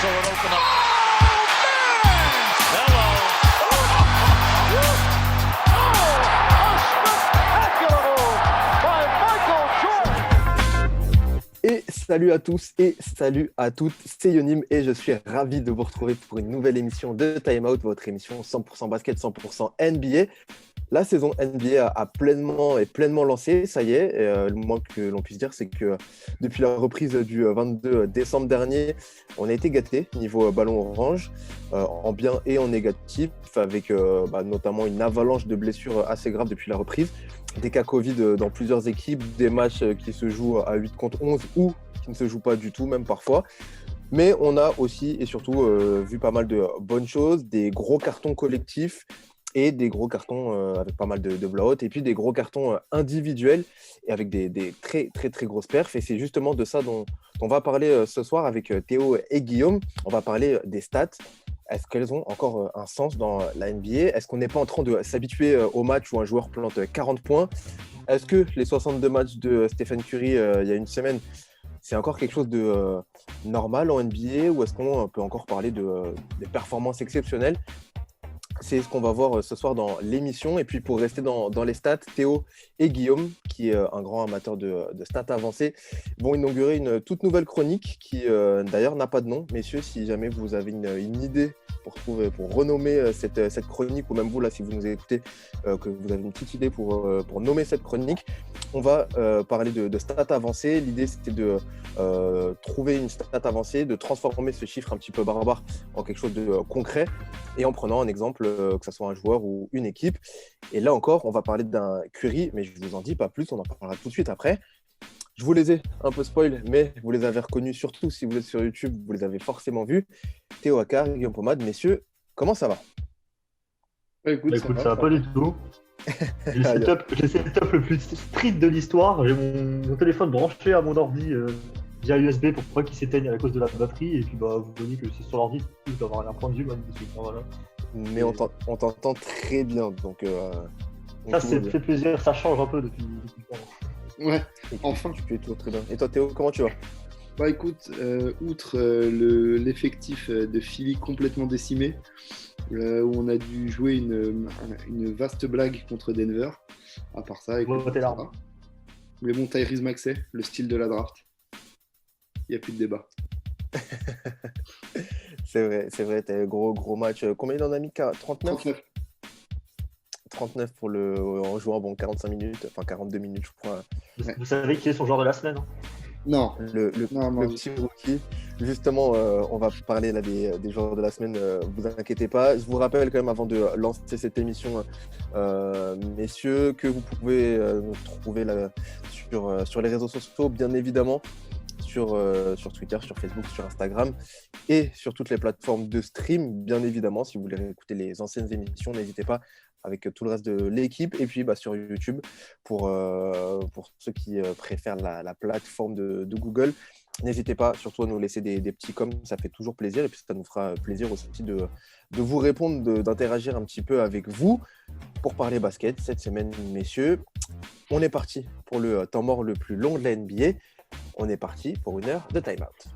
saw it open up. Hello. Et salut à tous et salut à toutes, c'est Yonim et je suis ravi de vous retrouver pour une nouvelle émission de Time Out, votre émission 100% basket, 100% NBA. La saison NBA a pleinement lancé, ça y est. Le moins que l'on puisse dire, c'est que depuis la reprise du 22 décembre dernier, on a été gâtés niveau ballon orange, en bien et en négatif, avec notamment une avalanche de blessures assez graves depuis la reprise. Des cas Covid dans plusieurs équipes, des matchs qui se jouent à 8 contre 11 ou qui ne se jouent pas du tout, même parfois. Mais on a aussi et surtout vu pas mal de bonnes choses, des gros cartons collectifs et des gros cartons avec pas mal de blowout, et puis des gros cartons individuels et avec des très grosses perfs. Et c'est justement de ça dont on va parler ce soir avec Théo et Guillaume. On va parler des stats. Est-ce qu'elles ont encore un sens dans la NBA? Est-ce qu'on n'est pas en train de s'habituer au match où un joueur plante 40 points? Est-ce que les 62 matchs de Stephen Curry il y a une semaine, c'est encore quelque chose de normal en NBA, ou est-ce qu'on peut encore parler de performances exceptionnelles? C'est ce qu'on va voir ce soir dans l'émission. Et puis pour rester dans les stats, Théo et Guillaume, qui est un grand amateur de stats avancées, vont inaugurer une toute nouvelle chronique qui d'ailleurs n'a pas de nom. Messieurs, si jamais vous avez une idée pour renommer cette chronique, ou même vous là, si vous nous écoutez, que vous avez une petite idée pour nommer cette chronique, on va parler de stats avancées. L'idée, c'était de trouver une stat avancée, de transformer ce chiffre un petit peu barbare en quelque chose de concret, et en prenant un exemple, que ce soit un joueur ou une équipe. Et là encore, on va parler d'un Curry, mais je ne vous en dis pas plus, on en parlera tout de suite après. Je vous les ai un peu spoil, mais vous les avez reconnus, surtout si vous êtes sur YouTube, vous les avez forcément vus. Théo Akar, Guillaume Pomade, messieurs, comment ça va? Écoute, ça va pas du tout. J'ai le setup le plus strict de l'histoire. J'ai mon téléphone branché à mon ordi via USB pour pas qu'il s'éteigne à cause de la batterie. Et puis vous voyez que c'est sur l'ordi, je dois avoir un point de vue magnifique. Voilà. Mais on t'entend très bien, donc ça fait plaisir, ça change un peu depuis le temps. Ouais, et enfin. Tu peux toujours très bien. Et toi Théo, comment tu vas? Bah écoute, outre l'effectif de Philly complètement décimé, où on a dû jouer une vaste blague contre Denver, à part ça, écoute, ça va. Mais bon, Tyrese Maxey, le style de la draft, il n'y a plus de débat. C'est vrai, t'as gros match. Combien il en a mis? 39 39 en jouant 45 minutes, enfin 42 minutes, je crois. Vous savez qui est son joueur de la semaine? Non. Le petit rookie. Justement, on va parler là des joueurs de la semaine, vous inquiétez pas. Je vous rappelle quand même, avant de lancer cette émission, messieurs, que vous pouvez nous trouver là, sur les réseaux sociaux, bien évidemment, sur Twitter, sur Facebook, sur Instagram et sur toutes les plateformes de stream, bien évidemment. Si vous voulez réécouter les anciennes émissions, n'hésitez pas, avec tout le reste de l'équipe. Et puis sur YouTube, pour ceux qui préfèrent la plateforme de Google, n'hésitez pas surtout à nous laisser des petits coms, ça fait toujours plaisir, et puis ça nous fera plaisir aussi de vous répondre, d'interagir un petit peu avec vous pour parler basket cette semaine, messieurs. On est parti pour le temps mort le plus long de la NBA. On est parti pour une heure de Time Out.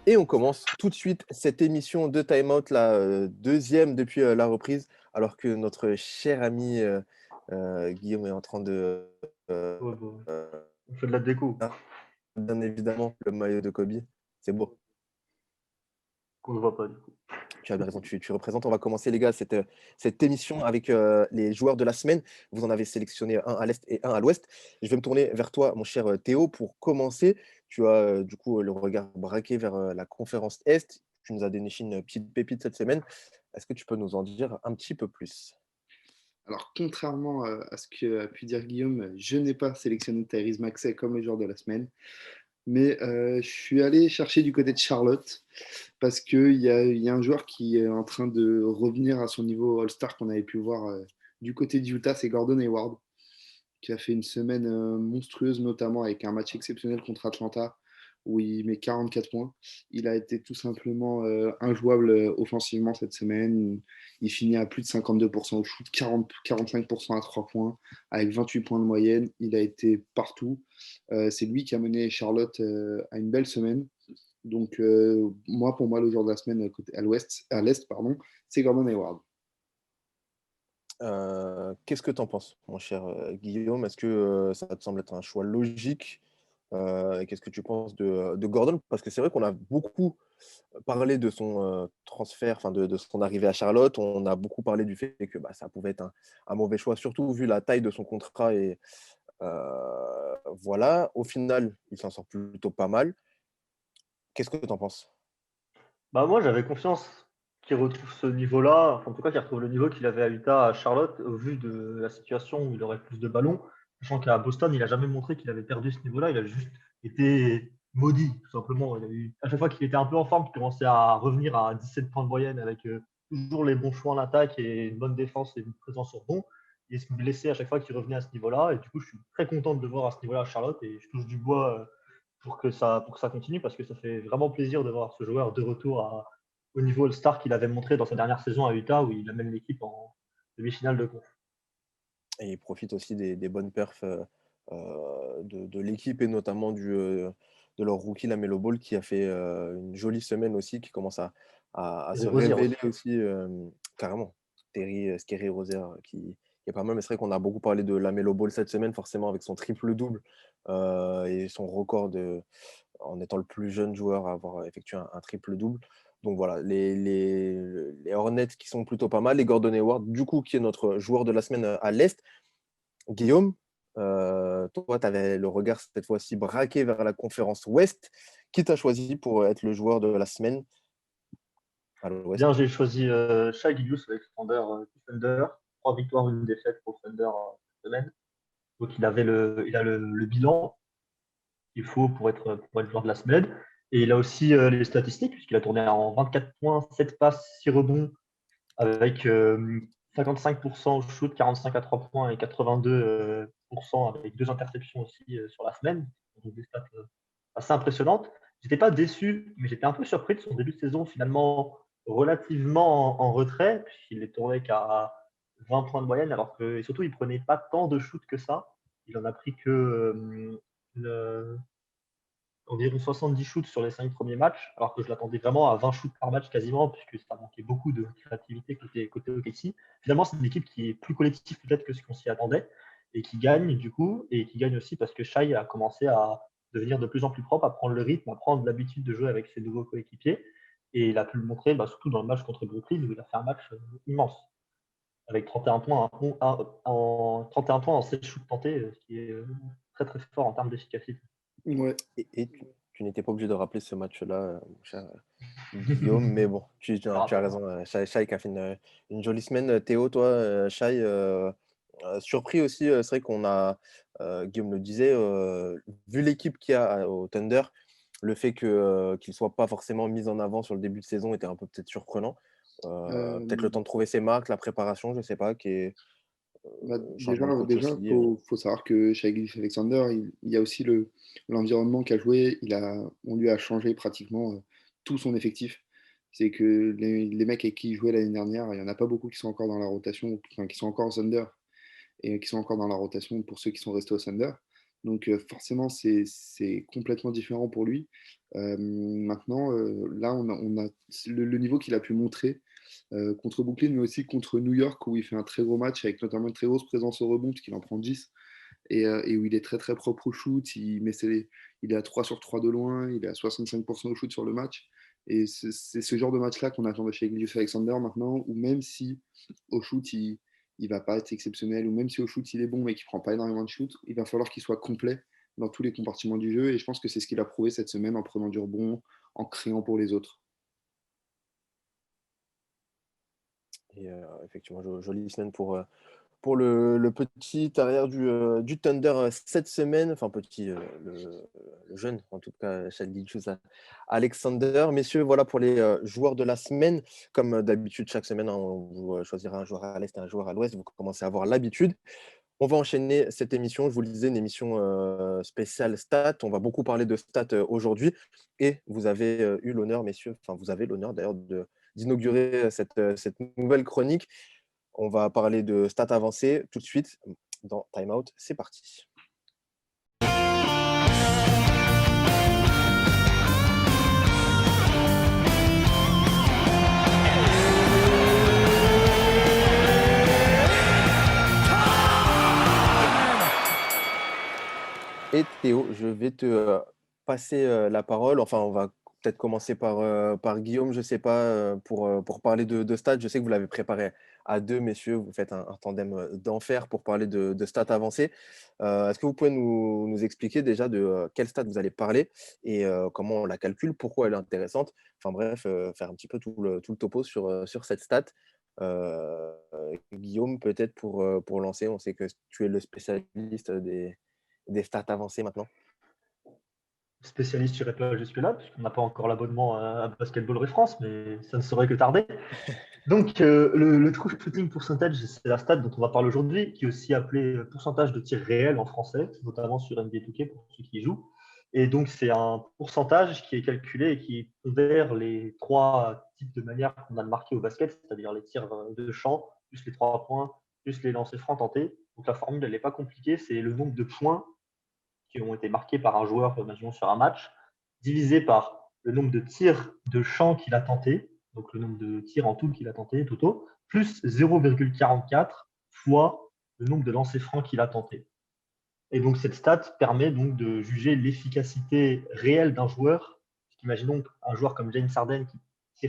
Et on commence tout de suite cette émission de Time Out, la deuxième depuis la reprise, alors que notre cher ami Guillaume est en train de... On fait de la déco. Bien évidemment, le maillot de Kobe, c'est beau. Qu'on ne voit pas du coup. Tu as bien raison, tu représentes. On va commencer, les gars, cette émission avec les joueurs de la semaine. Vous en avez sélectionné un à l'Est et un à l'Ouest. Je vais me tourner vers toi, mon cher Théo, pour commencer. Tu as du coup le regard braqué vers la conférence Est. Tu nous as déniché une petite pépite cette semaine. Est-ce que tu peux nous en dire un petit peu plus? Alors, contrairement à ce qu'a pu dire Guillaume, je n'ai pas sélectionné Tyrese Maxey comme le joueur de la semaine. Mais je suis allé chercher du côté de Charlotte parce qu'il y a un joueur qui est en train de revenir à son niveau All-Star qu'on avait pu voir du côté de Utah, c'est Gordon Hayward. qui a fait une semaine monstrueuse, notamment avec un match exceptionnel contre Atlanta, où il met 44 points. Il a été tout simplement injouable offensivement cette semaine. Il finit à plus de 52% au shoot, 45% à 3 points, avec 28 points de moyenne. Il a été partout. C'est lui qui a mené Charlotte à une belle semaine. Donc, pour moi, le joueur de la semaine à l'Est, c'est Gordon Hayward. Qu'est-ce que tu en penses, mon cher Guillaume? Est-ce que ça te semble être un choix logique? Et qu'est-ce que tu penses de Gordon? Parce que c'est vrai qu'on a beaucoup parlé de son transfert, enfin de son arrivée à Charlotte. On a beaucoup parlé du fait que ça pouvait être un mauvais choix, surtout vu la taille de son contrat. Et voilà, au final, il s'en sort plutôt pas mal. Qu'est-ce que tu en penses? Moi, j'avais confiance qu'il retrouve ce niveau-là, enfin, en tout cas qu'il retrouve le niveau qu'il avait à Utah, à Charlotte, au vu de la situation où il aurait plus de ballons. Sachant qu'à Boston, il n'a jamais montré qu'il avait perdu ce niveau-là, il a juste été maudit, tout simplement. À chaque fois qu'il était un peu en forme, qu'il commençait à revenir à 17 points de moyenne avec toujours les bons choix en attaque et une bonne défense et une présence sur bon. Il se blessait à chaque fois qu'il revenait à ce niveau-là. Et du coup, je suis très content de le voir à ce niveau-là à Charlotte et je touche du bois pour que ça continue parce que ça fait vraiment plaisir de voir ce joueur de retour au niveau All-Star qu'il avait montré dans sa dernière saison à Utah où il amène l'équipe en demi-finale de conf. Et il profite aussi des bonnes perfs de l'équipe et notamment de leur rookie Lamelo Ball qui a fait une jolie semaine aussi, qui commence à se révéler aussi carrément. Scary Rozier qui est pas mal, mais c'est vrai qu'on a beaucoup parlé de Lamelo Ball cette semaine, forcément avec son triple-double et son record en étant le plus jeune joueur à avoir effectué un triple-double. Donc voilà, les Hornets qui sont plutôt pas mal, et Gordon Hayward, du coup, qui est notre joueur de la semaine à l'Est. Guillaume, toi, tu avais le regard cette fois-ci braqué vers la conférence Ouest. Qui t'a choisi pour être le joueur de la semaine à l'Ouest? Bien, j'ai choisi Shai Gilgeous-Alexander du Thunder. 3 victoires, 1 défaite pour Thunder cette semaine. Donc il a le bilan qu'il faut pour être joueur de la semaine. Et il a aussi les statistiques, puisqu'il a tourné en 24 points, 7 passes, 6 rebonds, avec 55% au shoot, 45 à 3 points et 82% avec 2 interceptions aussi sur la semaine. Donc des stats assez impressionnantes. J'étais pas déçu, mais j'étais un peu surpris de son début de saison, finalement relativement en retrait, puisqu'il est tourné qu'à 20 points de moyenne, alors que et surtout il prenait pas tant de shoots que ça. Il en a pris que environ 70 shoots sur les 5 premiers matchs, alors que je l'attendais vraiment à 20 shoots par match quasiment, puisque ça manquait beaucoup de créativité côté OKC. Finalement, c'est une équipe qui est plus collective peut-être que ce qu'on s'y attendait, et qui gagne du coup, et qui gagne aussi parce que Shai a commencé à devenir de plus en plus propre, à prendre le rythme, à prendre l'habitude de jouer avec ses nouveaux coéquipiers, et il a pu le montrer surtout dans le match contre Brooklyn, où il a fait un match immense, avec 31 points en 16 shoots tentés, ce qui est très très fort en termes d'efficacité. Ouais. Et tu n'étais pas obligé de rappeler ce match-là, mon cher Guillaume, mais bon, tu as raison. Shai qui a fait une jolie semaine. Théo, toi, Shai, surpris aussi, c'est vrai qu'on a, Guillaume le disait, vu l'équipe qu'il y a au Thunder, le fait qu'il ne soit pas forcément mis en avant sur le début de saison était un peu peut-être surprenant. Peut-être le temps de trouver ses marques, la préparation, je ne sais pas, qui est déjà, faut savoir que chez Gilgeous-Alexander, il y a aussi l'environnement qu'a joué. On lui a changé pratiquement tout son effectif. C'est que les mecs avec qui il jouait l'année dernière, il n'y en a pas beaucoup qui sont encore dans la rotation, enfin, qui sont encore au Thunder et qui sont encore dans la rotation pour ceux qui sont restés au Thunder. Donc forcément, c'est complètement différent pour lui. Maintenant, là, on a le niveau qu'il a pu montrer contre Brooklyn, mais aussi contre New York, où il fait un très gros match, avec notamment une très grosse présence au rebond, puisqu'il en prend 10, et où il est très très propre au shoot. Il est à 3 sur 3 de loin, il est à 65% au shoot sur le match. Et c'est ce genre de match-là qu'on attend de chez Gilgeous-Alexander maintenant, où même si au shoot, il va pas être exceptionnel, ou même si au shoot, il est bon, mais qu'il prend pas énormément de shoot, il va falloir qu'il soit complet dans tous les compartiments du jeu. Et je pense que c'est ce qu'il a prouvé cette semaine en prenant du rebond, en créant pour les autres. Et effectivement, jolie semaine pour le petit arrière du Thunder cette semaine. Enfin, petit, le jeune, en tout cas, Shai Gilgeous-Alexander. Messieurs, voilà pour les joueurs de la semaine. Comme d'habitude, chaque semaine, on vous choisira un joueur à l'Est et un joueur à l'Ouest. Vous commencez à avoir l'habitude. On va enchaîner cette émission, je vous le disais, une émission spéciale stats. On va beaucoup parler de stats aujourd'hui. Et vous avez eu l'honneur, messieurs, enfin vous avez l'honneur d'ailleurs d'inaugurer cette nouvelle chronique. On va parler de stats avancées tout de suite dans Time Out. C'est parti. Et Théo, je vais te passer la parole. Enfin, on va peut-être commencer par Guillaume, je ne sais pas, pour parler de stats. Je sais que vous l'avez préparé à deux, messieurs. Vous faites un tandem d'enfer pour parler de stats avancées. Est-ce que vous pouvez nous expliquer déjà de quelle stat vous allez parler et comment on la calcule, pourquoi elle est intéressante? Enfin bref, faire un petit peu tout le topo sur cette stat. Guillaume, peut-être pour lancer, on sait que tu es le spécialiste des stats avancées maintenant. Spécialiste, je n'irai pas jusque-là, puisqu'on n'a pas encore l'abonnement à Basketball Référence, mais ça ne saurait que tarder. Donc, le true shooting percentage, c'est la stat dont on va parler aujourd'hui, qui est aussi appelé pourcentage de tir réel en français, notamment sur NBA 2K pour ceux qui y jouent. Et donc, c'est un pourcentage qui est calculé et qui pondère les trois types de manières qu'on a de marquer au basket, c'est-à-dire les tirs de champ, plus les 3 points, plus les lancers francs tentés. Donc, la formule, elle n'est pas compliquée, c'est le nombre de points qui ont été marqués par un joueur, imaginons sur un match, divisé par le nombre de tirs de champ qu'il a tenté, donc le nombre de tirs en tout qu'il a tenté, Toto, plus 0,44 fois le nombre de lancers francs qu'il a tenté. Et donc cette stat permet donc de juger l'efficacité réelle d'un joueur. Imaginons un joueur comme James Harden qui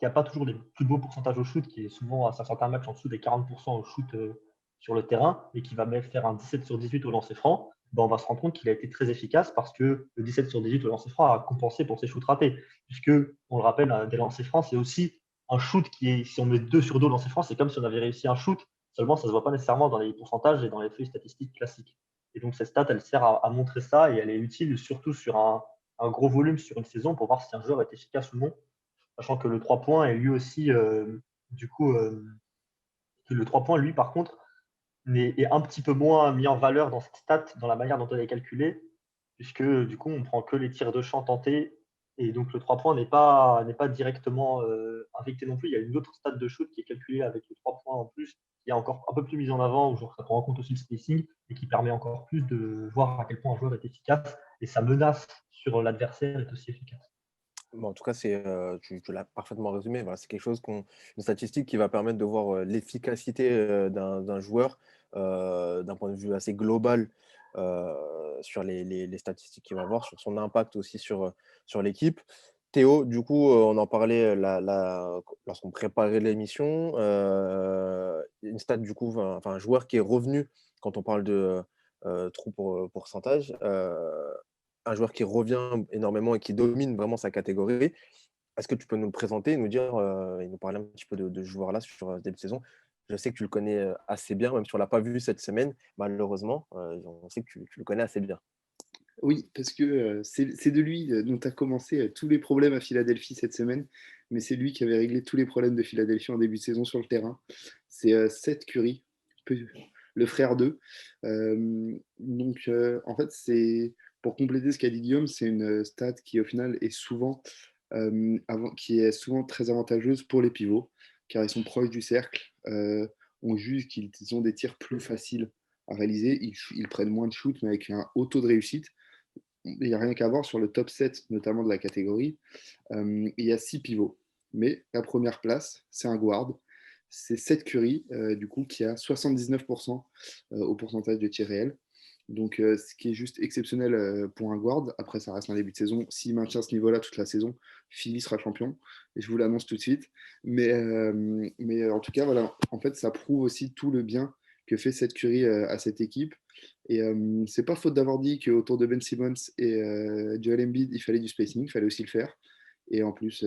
n'a pas toujours les plus beaux pourcentages au shoot, qui est souvent à certains matchs en dessous des 40% au shoot sur le terrain, et qui va même faire un 17 sur 18 au lancer franc, ben on va se rendre compte qu'il a été très efficace parce que le 17 sur 18 au lancer franc a compensé pour ses shoots ratés. Puisque, on le rappelle, des lancers francs, c'est aussi un shoot qui est, si on met 2 sur 2 au lancer franc, c'est comme si on avait réussi un shoot, seulement ça ne se voit pas nécessairement dans les pourcentages et dans les feuilles statistiques classiques. Et donc, cette stat, elle sert à montrer ça et elle est utile surtout sur un gros volume sur une saison pour voir si un joueur est efficace ou non. Sachant que le 3 points est lui aussi, le 3 points, lui, par contre, est un petit peu moins mis en valeur dans cette stat, dans la manière dont elle est calculée, puisque du coup, on prend que les tirs de champ tentés. Et donc, le 3 points n'est pas directement injecté non plus. Il y a une autre stat de shoot qui est calculée avec le 3 points en plus, qui est encore un peu plus mise en avant, où ça prend en compte aussi le spacing, et qui permet encore plus de voir à quel point un joueur est efficace, et sa menace sur l'adversaire est aussi efficace. Bon, en tout cas, tu l'as parfaitement résumé. Voilà, c'est quelque chose une statistique qui va permettre de voir l'efficacité d'un joueur d'un point de vue assez global sur les statistiques qu'il va avoir, sur son impact aussi sur l'équipe. Théo, du coup, on en parlait lorsqu'on préparait l'émission. Une stat, du coup, enfin, un joueur qui est revenu, quand on parle de trou pour pourcentage, un joueur qui revient énormément et qui domine vraiment sa catégorie. Est-ce que tu peux nous le présenter et nous dire et nous parler un petit peu de ce joueur-là sur ce début de saison? Je sais que tu le connais assez bien, même si on ne l'a pas vu cette semaine, malheureusement. On sait que tu le connais assez bien. Oui, parce que c'est de lui dont a commencé tous les problèmes à Philadelphie cette semaine, mais c'est lui qui avait réglé tous les problèmes de Philadelphie en début de saison sur le terrain. C'est Seth Curry, le frère d'eux. En fait, c'est pour compléter ce qu'a dit Guillaume, c'est une stat qui au final est qui est souvent très avantageuse pour les pivots, car ils sont proches du cercle. On juge qu'ils ont des tirs plus faciles à réaliser. Ils prennent moins de shoots, mais avec un haut taux de réussite. Il n'y a rien qu'à voir sur le top 7, notamment de la catégorie. Il y a 6 pivots. Mais la première place, c'est un guard. C'est Seth Curry, du coup, qui a 79% au pourcentage de tir réel. Donc, ce qui est juste exceptionnel pour un guard. Après, ça reste un début de saison. S'il maintient ce niveau-là toute la saison, Philly sera champion. Et je vous l'annonce tout de suite. Mais en tout cas, voilà. En fait, ça prouve aussi tout le bien que fait Seth Curry à cette équipe. Et c'est pas faute d'avoir dit qu'autour de Ben Simmons et Joel Embiid, il fallait du spacing, il fallait aussi le faire. Et en plus,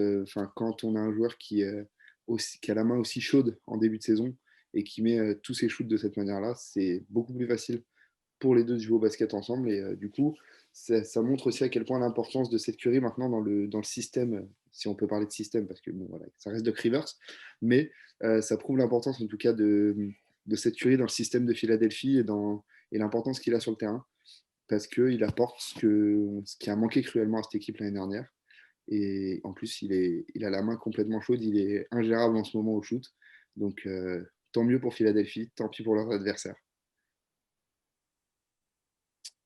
quand on a un joueur qui a la main aussi chaude en début de saison et qui met tous ses shoots de cette manière-là, c'est beaucoup plus facile pour les deux de jouer au basket ensemble. Et du coup, ça montre aussi à quel point l'importance de cette Curry maintenant dans le système, si on peut parler de système, parce que bon, voilà, ça reste de Rivers, mais ça prouve l'importance en tout cas Seth Curry dans le système de Philadelphie et l'importance qu'il a sur le terrain, parce qu'il apporte ce qui a manqué cruellement à cette équipe l'année dernière. Et en plus, il a la main complètement chaude, il est ingérable en ce moment au shoot. Donc, tant mieux pour Philadelphie, tant pis pour leurs adversaires.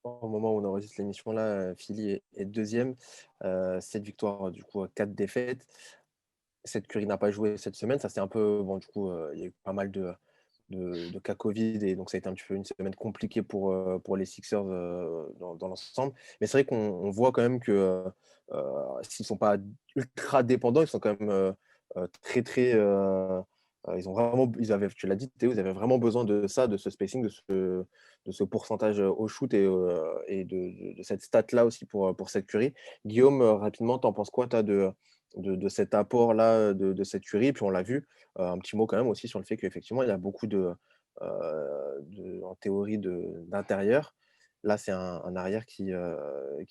Au moment où on enregistre l'émission, là, Philly est deuxième. 7 victoires, du coup, 4 défaites. Seth Curry n'a pas joué cette semaine. Ça, c'est un peu. Bon, du coup, il y a eu pas mal de cas Covid. Et donc, ça a été un petit peu une semaine compliquée pour les Sixers dans l'ensemble. Mais c'est vrai qu'on voit quand même que s'ils ne sont pas ultra dépendants, ils sont quand même très, très. Ils ont vraiment, tu l'as dit, Théo, ils avaient vraiment besoin de ça, de ce spacing, de ce pourcentage au shoot et de cette stat-là aussi pour Seth Curry. Guillaume, rapidement, t'en penses quoi, toi, de cet apport-là de Seth Curry? Puis on l'a vu, un petit mot quand même aussi sur le fait qu'effectivement, il y a beaucoup en théorie d'intérieur. Là, c'est un arrière qui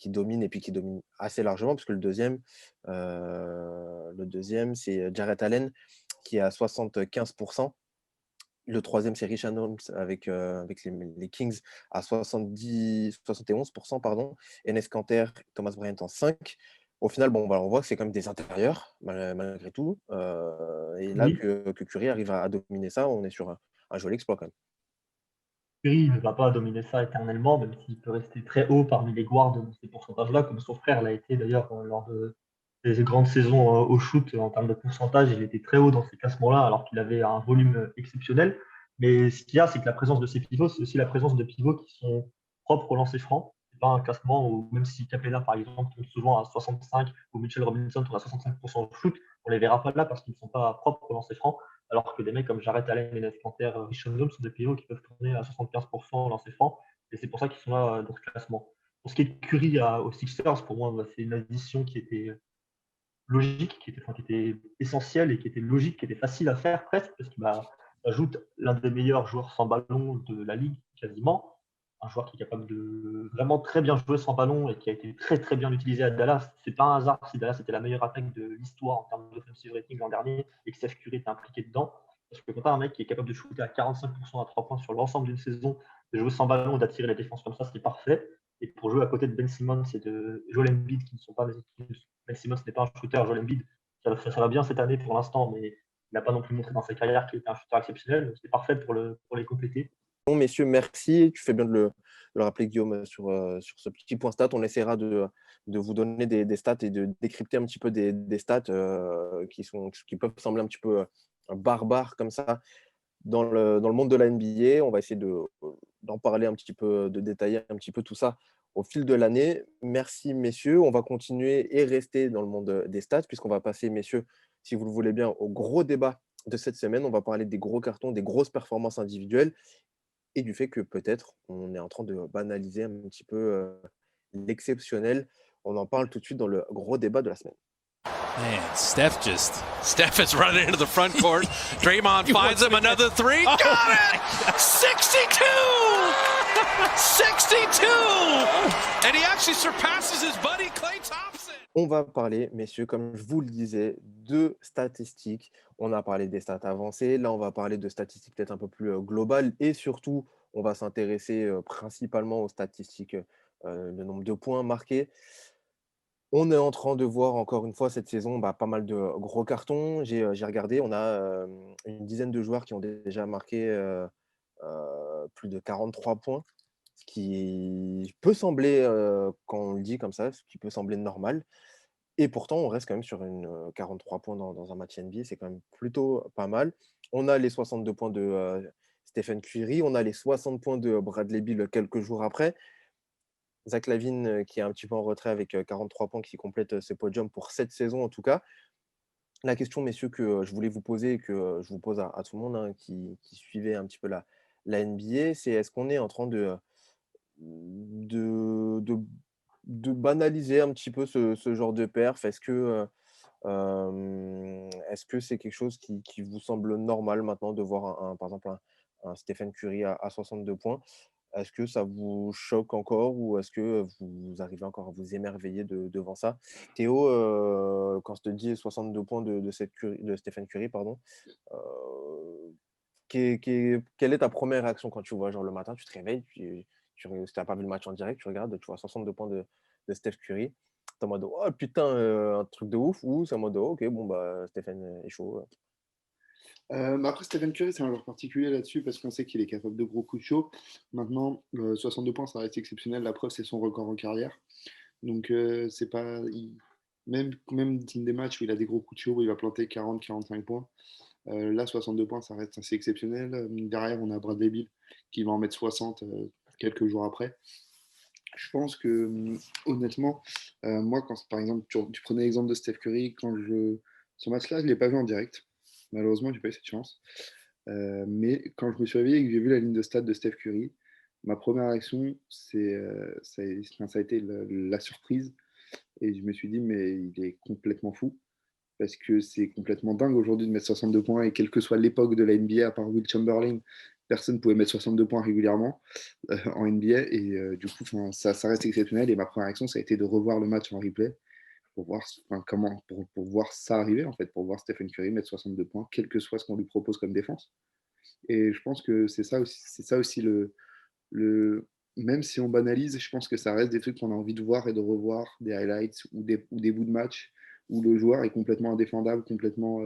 domine et puis qui domine assez largement, parce que le deuxième, c'est Jarrett Allen qui est à 75%. Le troisième, c'est Richard Holmes avec les Kings à 71%, pardon. Enes Kanter, Thomas Bryant en 5. Au final, bon, on voit que c'est quand même des intérieurs, malgré tout. Et là, Oui. que Curry arrive à dominer ça, on est sur un joli exploit quand même. Curry ne va pas dominer ça éternellement, même s'il peut rester très haut parmi les guards de ces pourcentages-là, comme son frère l'a été d'ailleurs lors des grandes saisons au shoot en termes de pourcentage. Il était très haut dans ces classements-là, alors qu'il avait un volume exceptionnel. Mais ce qu'il y a, c'est que la présence de ces pivots, c'est aussi la présence de pivots qui sont propres au lancer franc. C'est pas un classement où, même si Capella, par exemple, tombe souvent à 65 ou Mitchell Robinson tombe à 65% au shoot, on les verra pas là parce qu'ils ne sont pas propres au lancer franc. Alors que des mecs comme Jarrett Allen, Enes Kanter, Richard Holmes sont des pivots qui peuvent tourner à 75% au lancer franc. Et c'est pour ça qu'ils sont là dans ce classement. Pour ce qui est de Curry aux Sixers, pour moi, c'est une addition qui était logique, qui était essentielle et qui était logique, qui était facile à faire presque, parce qu'il ajoute l'un des meilleurs joueurs sans ballon de la ligue, quasiment. Un joueur qui est capable de vraiment très bien jouer sans ballon et qui a été très très bien utilisé à Dallas. C'est pas un hasard si Dallas était la meilleure attaque de l'histoire en termes d'offensive rating l'an dernier et que Steph Curry était impliqué dedans. Parce que quand tu as un mec qui est capable de shooter à 45% à 3 points sur l'ensemble d'une saison, de jouer sans ballon, d'attirer les défenses comme ça, c'est parfait. Et pour jouer à côté de Ben Simmons et de Joel Embiid, qui ne sont pas des équipes. Ben Simmons n'est pas un shooter, Joel Embiid, ça va bien cette année pour l'instant, mais il n'a pas non plus montré dans sa carrière qu'il était un shooter exceptionnel. C'est parfait pour les compléter. Bon, messieurs, merci. Tu fais bien de le rappeler, Guillaume, sur ce petit point stat. On essaiera de vous donner des stats et de décrypter un petit peu des stats qui peuvent sembler un petit peu barbares comme ça dans le monde de la NBA. On va essayer d'en parler un petit peu, de détailler un petit peu tout ça au fil de l'année. Merci, messieurs. On va continuer et rester dans le monde des stats, puisqu'on va passer, messieurs, si vous le voulez bien, au gros débat de cette semaine. On va parler des gros cartons, des grosses performances individuelles et du fait que peut-être on est en train de banaliser un petit peu l'exceptionnel. On en parle tout de suite dans le gros débat de la semaine. Man, Steph is running into the front court. Draymond finds him another three. Got it! 62! 62! And he actually surpasses his buddy Klay Thompson. On va parler, messieurs, comme je vous le disais, de statistiques. On a parlé des stats avancées. Là, on va parler de statistiques peut-être un peu plus globales. Et surtout, on va s'intéresser principalement aux statistiques, le nombre de points marqués. On est en train de voir encore une fois cette saison pas mal de gros cartons. J'ai regardé, on a une dizaine de joueurs qui ont déjà marqué plus de 43 points, ce qui peut sembler, quand on le dit comme ça, ce qui peut sembler normal. Et pourtant, on reste quand même sur une 43 points dans un match NBA, c'est quand même plutôt pas mal. On a les 62 points de Stephen Curry, on a les 60 points de Bradley Beal quelques jours après. Zach LaVine qui est un petit peu en retrait avec 43 points qui complète ce podium pour cette saison en tout cas. La question, messieurs, que je voulais vous poser et que je vous pose à tout le monde qui suivait un petit peu la NBA, c'est est-ce qu'on est en train de banaliser un petit peu ce genre de perf? Est-ce que c'est quelque chose qui vous semble normal maintenant de voir par exemple un Stephen Curry à 62 points? Est-ce que ça vous choque encore ou est-ce que vous arrivez encore à vous émerveiller devant ça? Théo, quand je te dis 62 points de Stephen Curry, pardon, quelle est ta première réaction quand tu vois, genre le matin, tu te réveilles, si tu n'as pas vu le match en direct, tu regardes, tu vois 62 points de Steph Curry. T'es en mode, oh putain, un truc de ouf, ou c'est en mode, oh, ok, bon, bah, Stephen est chaud. Après, Stephen Curry, c'est un joueur particulier là-dessus parce qu'on sait qu'il est capable de gros coups de chaud. Maintenant, 62 points, ça reste exceptionnel. La preuve, c'est son record en carrière. Donc, c'est pas. Même dans des matchs où il a des gros coups de chaud, où il va planter 40-45 points. Là, 62 points, ça reste assez exceptionnel. Derrière, on a Bradley Beal qui va en mettre 60 quelques jours après. Je pense que, honnêtement, moi, quand par exemple, tu prenais l'exemple de Steph Curry, ce match-là, je ne l'ai pas vu en direct. Malheureusement, je n'ai pas eu cette chance. Mais quand je me suis réveillé et que j'ai vu la ligne de stade de Steph Curry, ma première réaction, ça a été la surprise. Et je me suis dit, mais il est complètement fou. Parce que c'est complètement dingue aujourd'hui de mettre 62 points. Et quelle que soit l'époque de la NBA, à part Will Chamberlain, personne ne pouvait mettre 62 points régulièrement en NBA. Et du coup, ça reste exceptionnel. Et ma première réaction, ça a été de revoir le match en replay pour voir, pour voir ça arriver, en fait, pour voir Stephen Curry mettre 62 points, quel que soit ce qu'on lui propose comme défense. Et je pense que c'est ça aussi le, même si on banalise, je pense que ça reste des trucs qu'on a envie de voir et de revoir, des highlights ou des bouts de match où le joueur est complètement indéfendable, complètement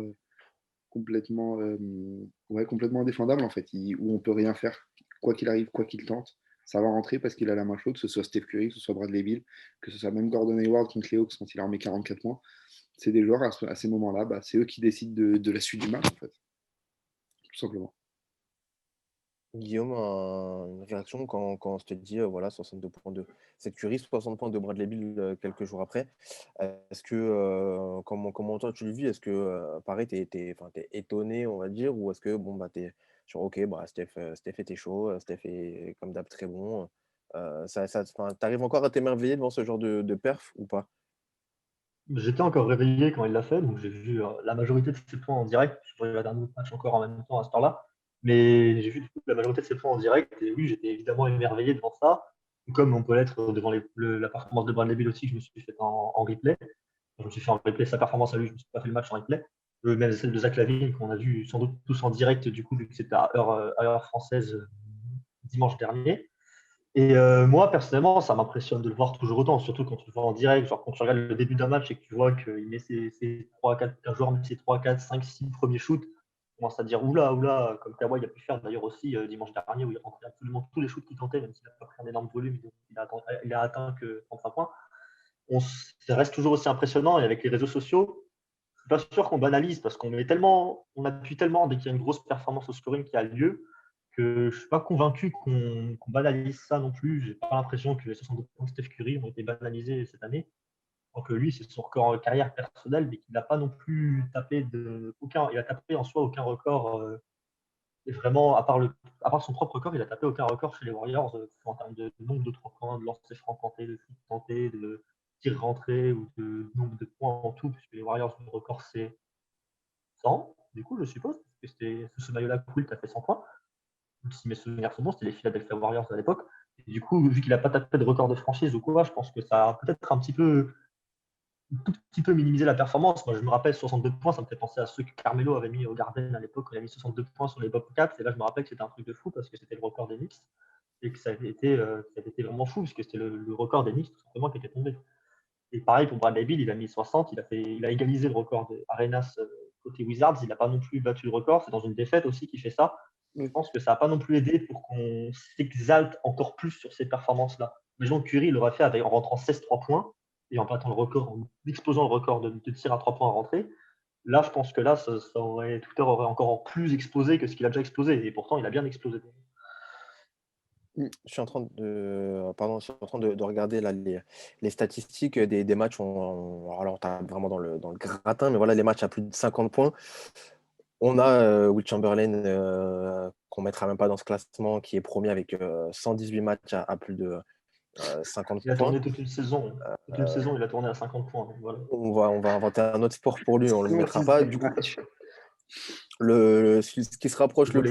indéfendable en fait, où on peut rien faire, quoi qu'il arrive, quoi qu'il tente, ça va rentrer parce qu'il a la main chaude, que ce soit Steph Curry, que ce soit Bradley Beal, que ce soit même Gordon Hayward contre les Hawks quand il a remis 44 points. C'est des joueurs à ces moments-là, c'est eux qui décident de la suite du match en fait, tout simplement. Guillaume, une réaction quand je te dis, voilà, 62 points de Steph Curry, 60 points de Bradley Beal quelques jours après. Est-ce que, comment toi tu le vis? Est-ce que, pareil, t'es étonné, on va dire, ou est-ce que, bon, bah, t'es genre, ok, bah, Steph était chaud, Steph est comme d'hab très bon. T'arrives encore à t'émerveiller devant ce genre de perf ou pas? J'étais encore réveillé quand il l'a fait, donc j'ai vu la majorité de ses points en direct. Je regardais un autre match encore en même temps à ce temps-là. Mais j'ai vu du coup, la majorité de ses points en direct. Et oui, j'étais évidemment émerveillé devant ça. Comme on peut l'être devant la performance de Bradley Beal aussi, que je me suis fait en replay. Je me suis fait en replay sa performance à lui, je ne me suis pas fait le match en replay. Même celle de Zach LaVine, qu'on a vu sans doute tous en direct, du coup, vu que c'était à heure française dimanche dernier. Et moi, personnellement, ça m'impressionne de le voir toujours autant, surtout quand tu le vois en direct. Genre, quand tu regardes le début d'un match et que tu vois qu'il met ses 3, 4, un joueur met ses 3, 4, 5, 6 premiers shoots, tu commences à dire oula, oula, comme Kawhi a pu faire d'ailleurs aussi dimanche dernier, où il rentrait absolument tous les shoots qu'il tentait, même s'il n'a pas pris un énorme volume, il a atteint que 35 points. Ça reste toujours aussi impressionnant. Et avec les réseaux sociaux, je suis pas sûr qu'on banalise parce qu'on appuie tellement dès qu'il y a une grosse performance au scoring qui a lieu que je suis pas convaincu qu'on banalise ça non plus. J'ai pas l'impression que les 62 points de Steph Curry ont été banalisés cette année. Donc lui, c'est son record en carrière personnelle, mais qu'il n'a pas non plus tapé il a tapé en soi aucun record. Et vraiment, à part son propre record, il a tapé aucun record chez les Warriors en termes de nombre de 3 points, de lancers francs tentés, de shoots tentés, de tirs rentrés ou de nombre de points en tout, puisque les Warriors, le record c'est 100, du coup, je suppose, parce que c'était ce maillot-là cool, tu as fait 100 points. Si mes souvenirs sont bons, c'était les Philadelphia Warriors à l'époque. Et du coup, vu qu'il n'a pas tapé de record de franchise ou quoi, je pense que ça a peut-être un tout petit peu minimisé la performance. Moi, je me rappelle 62 points, ça me fait penser à ceux que Carmelo avait mis au Garden à l'époque, il a mis 62 points sur les Bobcats. Et là, je me rappelle que c'était un truc de fou parce que c'était le record des Knicks et que ça avait été vraiment fou parce que c'était le record des Knicks tout simplement qui était tombé. Et pareil pour Bradley Beal, il a mis 60, il a égalisé le record de Arenas côté Wizards, il n'a pas non plus battu le record, c'est dans une défaite aussi qu'il fait ça. Je pense que ça n'a pas non plus aidé pour qu'on s'exalte encore plus sur ces performances-là. Mais Jean Curry l'aurait fait en rentrant 16-3 points et en battant le record, en explosant le record de tir à 3 points à rentrer. Là, je pense que là, Twitter aurait encore plus explosé que ce qu'il a déjà explosé. Et pourtant, il a bien explosé. Je suis en train de regarder là, les statistiques des matchs. Alors, on tape vraiment dans le gratin, mais voilà, les matchs à plus de 50 points. On a Will Chamberlain, qu'on ne mettra même pas dans ce classement, qui est premier avec 118 matchs à plus de 50 Il a points. tourné toute une saison. Toute une saison, il a tourné à 50 points. Donc voilà. On va inventer un autre sport pour lui, on ne le mettra pas. Du coup, ce qui se rapproche le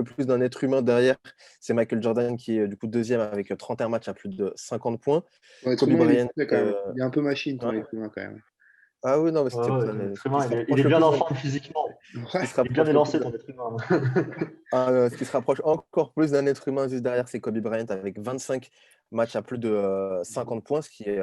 plus d'un être humain derrière, c'est Michael Jordan qui est du coup deuxième avec 31 matchs à plus de 50 points. Ouais, Kobe Bryant, il est un peu machine ton ouais. être humain quand même. Ah oui, non, mais c'était Ouais, ça. ton Mais être ce qui humain, se il rapproche est le bien plus en d'un- forme physiquement. ce qui se Il est bien rapproche le plus élancé, d'un- ton être humain. ce qui se rapproche encore plus d'un être humain juste derrière, c'est Kobe Bryant avec 25 matchs à plus de 50 points, ce qui est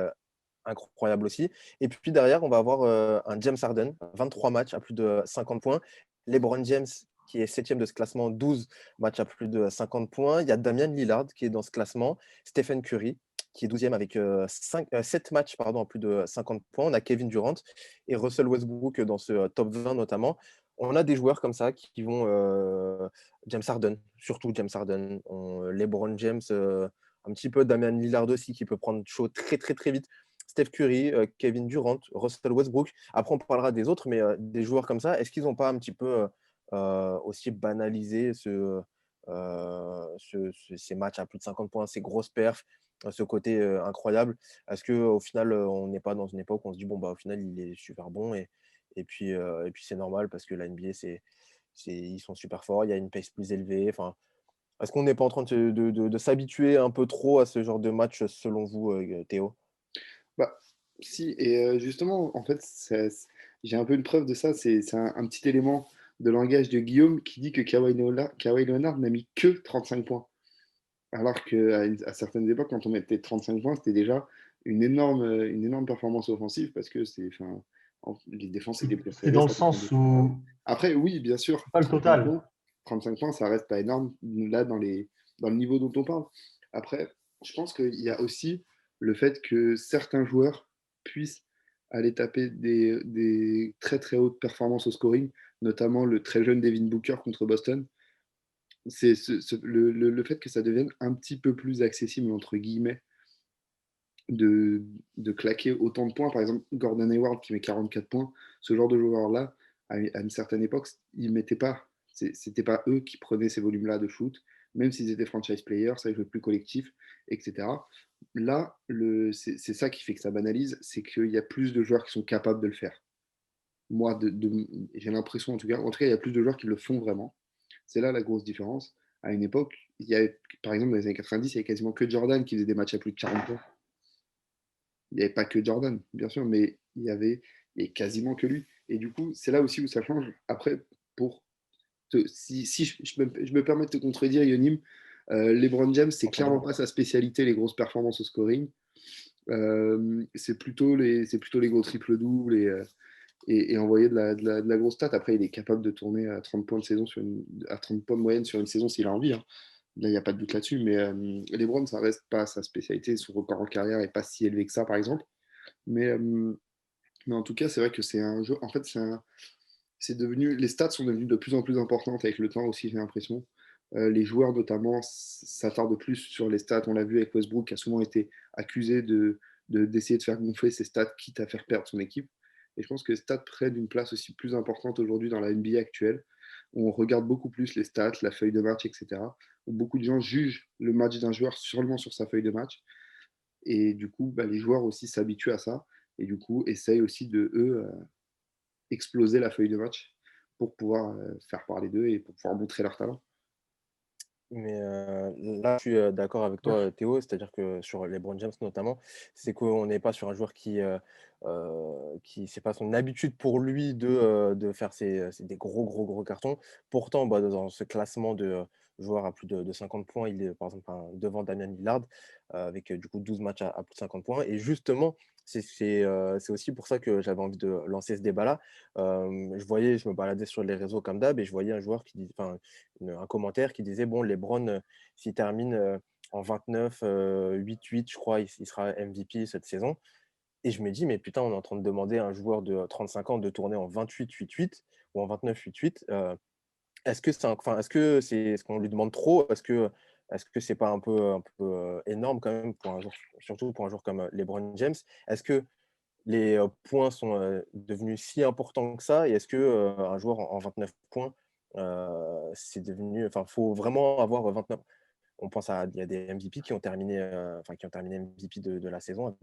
incroyable aussi. Et puis derrière, on va avoir un James Harden, 23 matchs à plus de 50 points. LeBron James, qui est septième de ce classement, 12 matchs à plus de 50 points. Il y a Damian Lillard qui est dans ce classement. Stephen Curry, qui est 12e avec 7 matchs à plus de 50 points. On a Kevin Durant et Russell Westbrook dans ce top 20 notamment. On a des joueurs comme ça qui vont. James Harden, surtout James Harden. LeBron James, un petit peu Damian Lillard aussi, qui peut prendre chaud très, très, très vite. Steph Curry, Kevin Durant, Russell Westbrook. Après, on parlera des autres, mais des joueurs comme ça, est-ce qu'ils n'ont pas un petit peu aussi banalisé ces matchs à plus de 50 points, ces grosses perfs, ce côté incroyable? Est-ce qu'au final, on n'est pas dans une époque où on se dit, bon, bah, au final, il est super bon et puis c'est normal parce que la NBA, ils sont super forts, il y a une pace plus élevée. Enfin, est-ce qu'on n'est pas en train de s'habituer un peu trop à ce genre de match selon vous, Théo? Bah, si, et justement, en fait, j'ai un peu une preuve de ça. C'est un petit élément de langage de Guillaume qui dit que Kawhi Leonard n'a mis que 35 points. Alors qu'à certaines époques, quand on mettait 35 points, c'était déjà une énorme performance offensive parce que les défenses étaient plus C'est serrées. dans le Ça défendait sens plus mal. où Après, oui, bien sûr, c'est pas le 35 total. points, 35 points, ça reste pas énorme là dans le niveau dont on parle. Après, je pense qu'il y a aussi le fait que certains joueurs puissent aller taper des très très hautes performances au scoring, notamment le très jeune Devin Booker contre Boston. C'est le fait que ça devienne un petit peu plus accessible, entre guillemets, de claquer autant de points. Par exemple, Gordon Hayward qui met 44 points, ce genre de joueur-là, à une certaine époque, ils mettaient pas. C'était pas eux qui prenaient ces volumes-là de shoot, même s'ils étaient franchise players, ça jouait plus collectif, etc. Là, c'est ça qui fait que ça banalise, c'est qu'il y a plus de joueurs qui sont capables de le faire. Moi, j'ai l'impression, en tout cas, il y a plus de joueurs qui le font vraiment. C'est là la grosse différence. À une époque, il y avait, par exemple, dans les années 90, il y avait quasiment que Jordan qui faisait des matchs à plus de 40 points. Il n'y avait pas que Jordan, bien sûr, mais il y avait quasiment que lui. Et du coup, c'est là aussi où ça change. Après, si je me permets de te contredire, Yonim, LeBron James, c'est clairement pas sa spécialité, les grosses performances au scoring. C'est plutôt les gros triple-doubles et envoyer de la grosse stat. Après, il est capable de tourner à 30 points de saison à 30 points de moyenne sur une saison s'il a envie, hein. Là, il n'y a pas de doute là-dessus. Mais LeBron, ça reste pas sa spécialité. Son record en carrière n'est pas si élevé que ça, par exemple. Mais en tout cas, c'est vrai que c'est un jeu. En fait, les stats sont devenues de plus en plus importantes avec le temps aussi, j'ai l'impression. Les joueurs, notamment, s'attardent plus sur les stats. On l'a vu avec Westbrook, qui a souvent été accusé d'essayer de faire gonfler ses stats, quitte à faire perdre son équipe. Et je pense que les stats prennent une place aussi plus importante aujourd'hui dans la NBA actuelle, où on regarde beaucoup plus les stats, la feuille de match, etc. Où beaucoup de gens jugent le match d'un joueur seulement sur sa feuille de match. Et du coup, bah, les joueurs aussi s'habituent à ça. Et du coup, essayent aussi exploser la feuille de match pour pouvoir faire parler d'eux et pour pouvoir montrer leur talent. Mais là, je suis d'accord avec toi, Théo, c'est-à-dire que sur LeBron James notamment, c'est qu'on n'est pas sur un joueur qui c'est pas son habitude pour lui de faire des gros, gros, gros cartons. Pourtant, bah, dans ce classement de joueurs à plus de 50 points, il est par exemple devant Damian Lillard avec du coup 12 matchs à plus de 50 points. Et justement, c'est aussi pour ça que j'avais envie de lancer ce débat-là. Je me baladais sur les réseaux comme d'hab et je voyais un joueur un commentaire qui disait bon, LeBron, s'il termine en 29, 8-8, je crois, il sera MVP cette saison. Et je me dis, mais putain, on est en train de demander à un joueur de 35 ans de tourner en 28-8-8 ou en 29-8-8. Est-ce que c'est ce qu'on lui demande trop? Est-ce que c'est pas un peu énorme quand même pour un joueur, surtout pour un joueur comme LeBron James? Est-ce que les points sont devenus si importants que ça? Et est-ce que un joueur en 29 points, c'est devenu. Enfin, faut vraiment avoir 29. On pense il y a des MVP qui ont terminé, MVP de la saison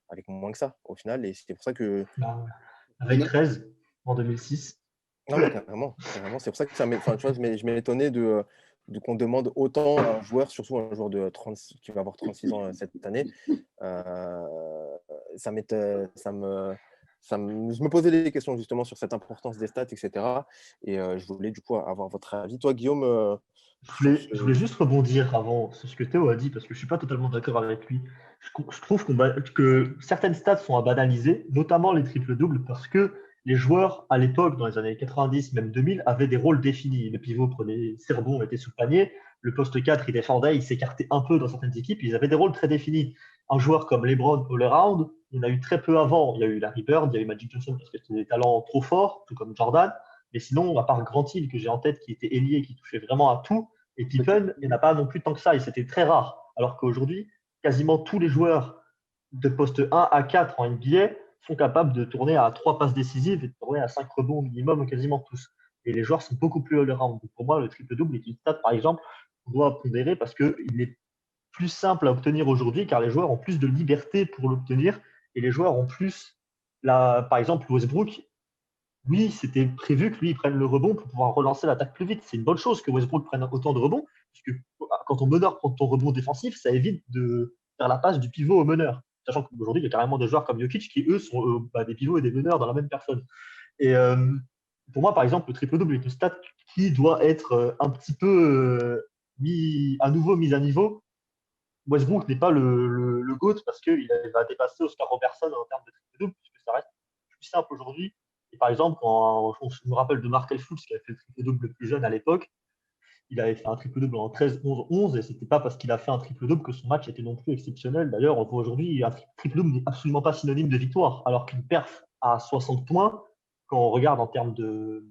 avec moins que ça, au final. Et c'est pour ça que. Avec 13 en 2006. Non, mais carrément, carrément. C'est pour ça que enfin, tu vois, je m'ai étonné qu'on demande autant à un joueur, surtout un joueur qui va avoir 36 ans cette année. Ça je me posais des questions justement sur cette importance des stats, etc. Et je voulais du coup avoir votre avis. Toi, Guillaume, Je voulais juste rebondir avant sur ce que Théo a dit, parce que je ne suis pas totalement d'accord avec lui. Je trouve que certaines stats sont à banaliser, notamment les triples-doubles, parce que les joueurs, à l'époque, dans les années 90, même 2000, avaient des rôles définis. Le pivot prenait ses rebonds, était sous le panier. Le poste 4, il défendait, il s'écartait un peu dans certaines équipes. Ils avaient des rôles très définis. Un joueur comme LeBron all-around, il y en a eu très peu avant. Il y a eu Larry Bird, il y a eu Magic Johnson, parce que c'était des talents trop forts, tout comme Jordan. Mais sinon, à part Grant Hill, que j'ai en tête, qui était ailier, qui touchait vraiment à tout, et Pippen, il n'y en a pas non plus tant que ça, et c'était très rare. Alors qu'aujourd'hui, quasiment tous les joueurs de poste 1 à 4 en NBA sont capables de tourner à 3 passes décisives et de tourner à 5 rebonds minimum, quasiment tous. Et les joueurs sont beaucoup plus all-around. Pour moi, le triple-double est une stat, par exemple, qu'on doit pondérer parce qu'il est plus simple à obtenir aujourd'hui, car les joueurs ont plus de liberté pour l'obtenir, et les joueurs ont plus, par exemple, Westbrook, oui, c'était prévu que lui il prenne le rebond pour pouvoir relancer l'attaque plus vite. C'est une bonne chose que Westbrook prenne autant de rebonds, puisque quand ton meneur prend ton rebond défensif, ça évite de faire la passe du pivot au meneur. Sachant qu'aujourd'hui, il y a carrément des joueurs comme Jokic qui, eux, sont des pivots et des meneurs dans la même personne. Et pour moi, par exemple, le triple-double est une stat qui doit être un petit peu à nouveau mise à niveau. Westbrook n'est pas le GOAT parce qu'il va dépasser Oscar Robertson en termes de triple-double, puisque ça reste plus simple aujourd'hui. Et par exemple, quand je me rappelle de Markel Fultz qui avait fait le triple-double le plus jeune à l'époque, il avait fait un triple-double en 13-11-11 et ce n'était pas parce qu'il a fait un triple-double que son match était non plus exceptionnel. D'ailleurs, on voit aujourd'hui un triple-double n'est absolument pas synonyme de victoire, alors qu'une perf à 60 points, quand on regarde en termes de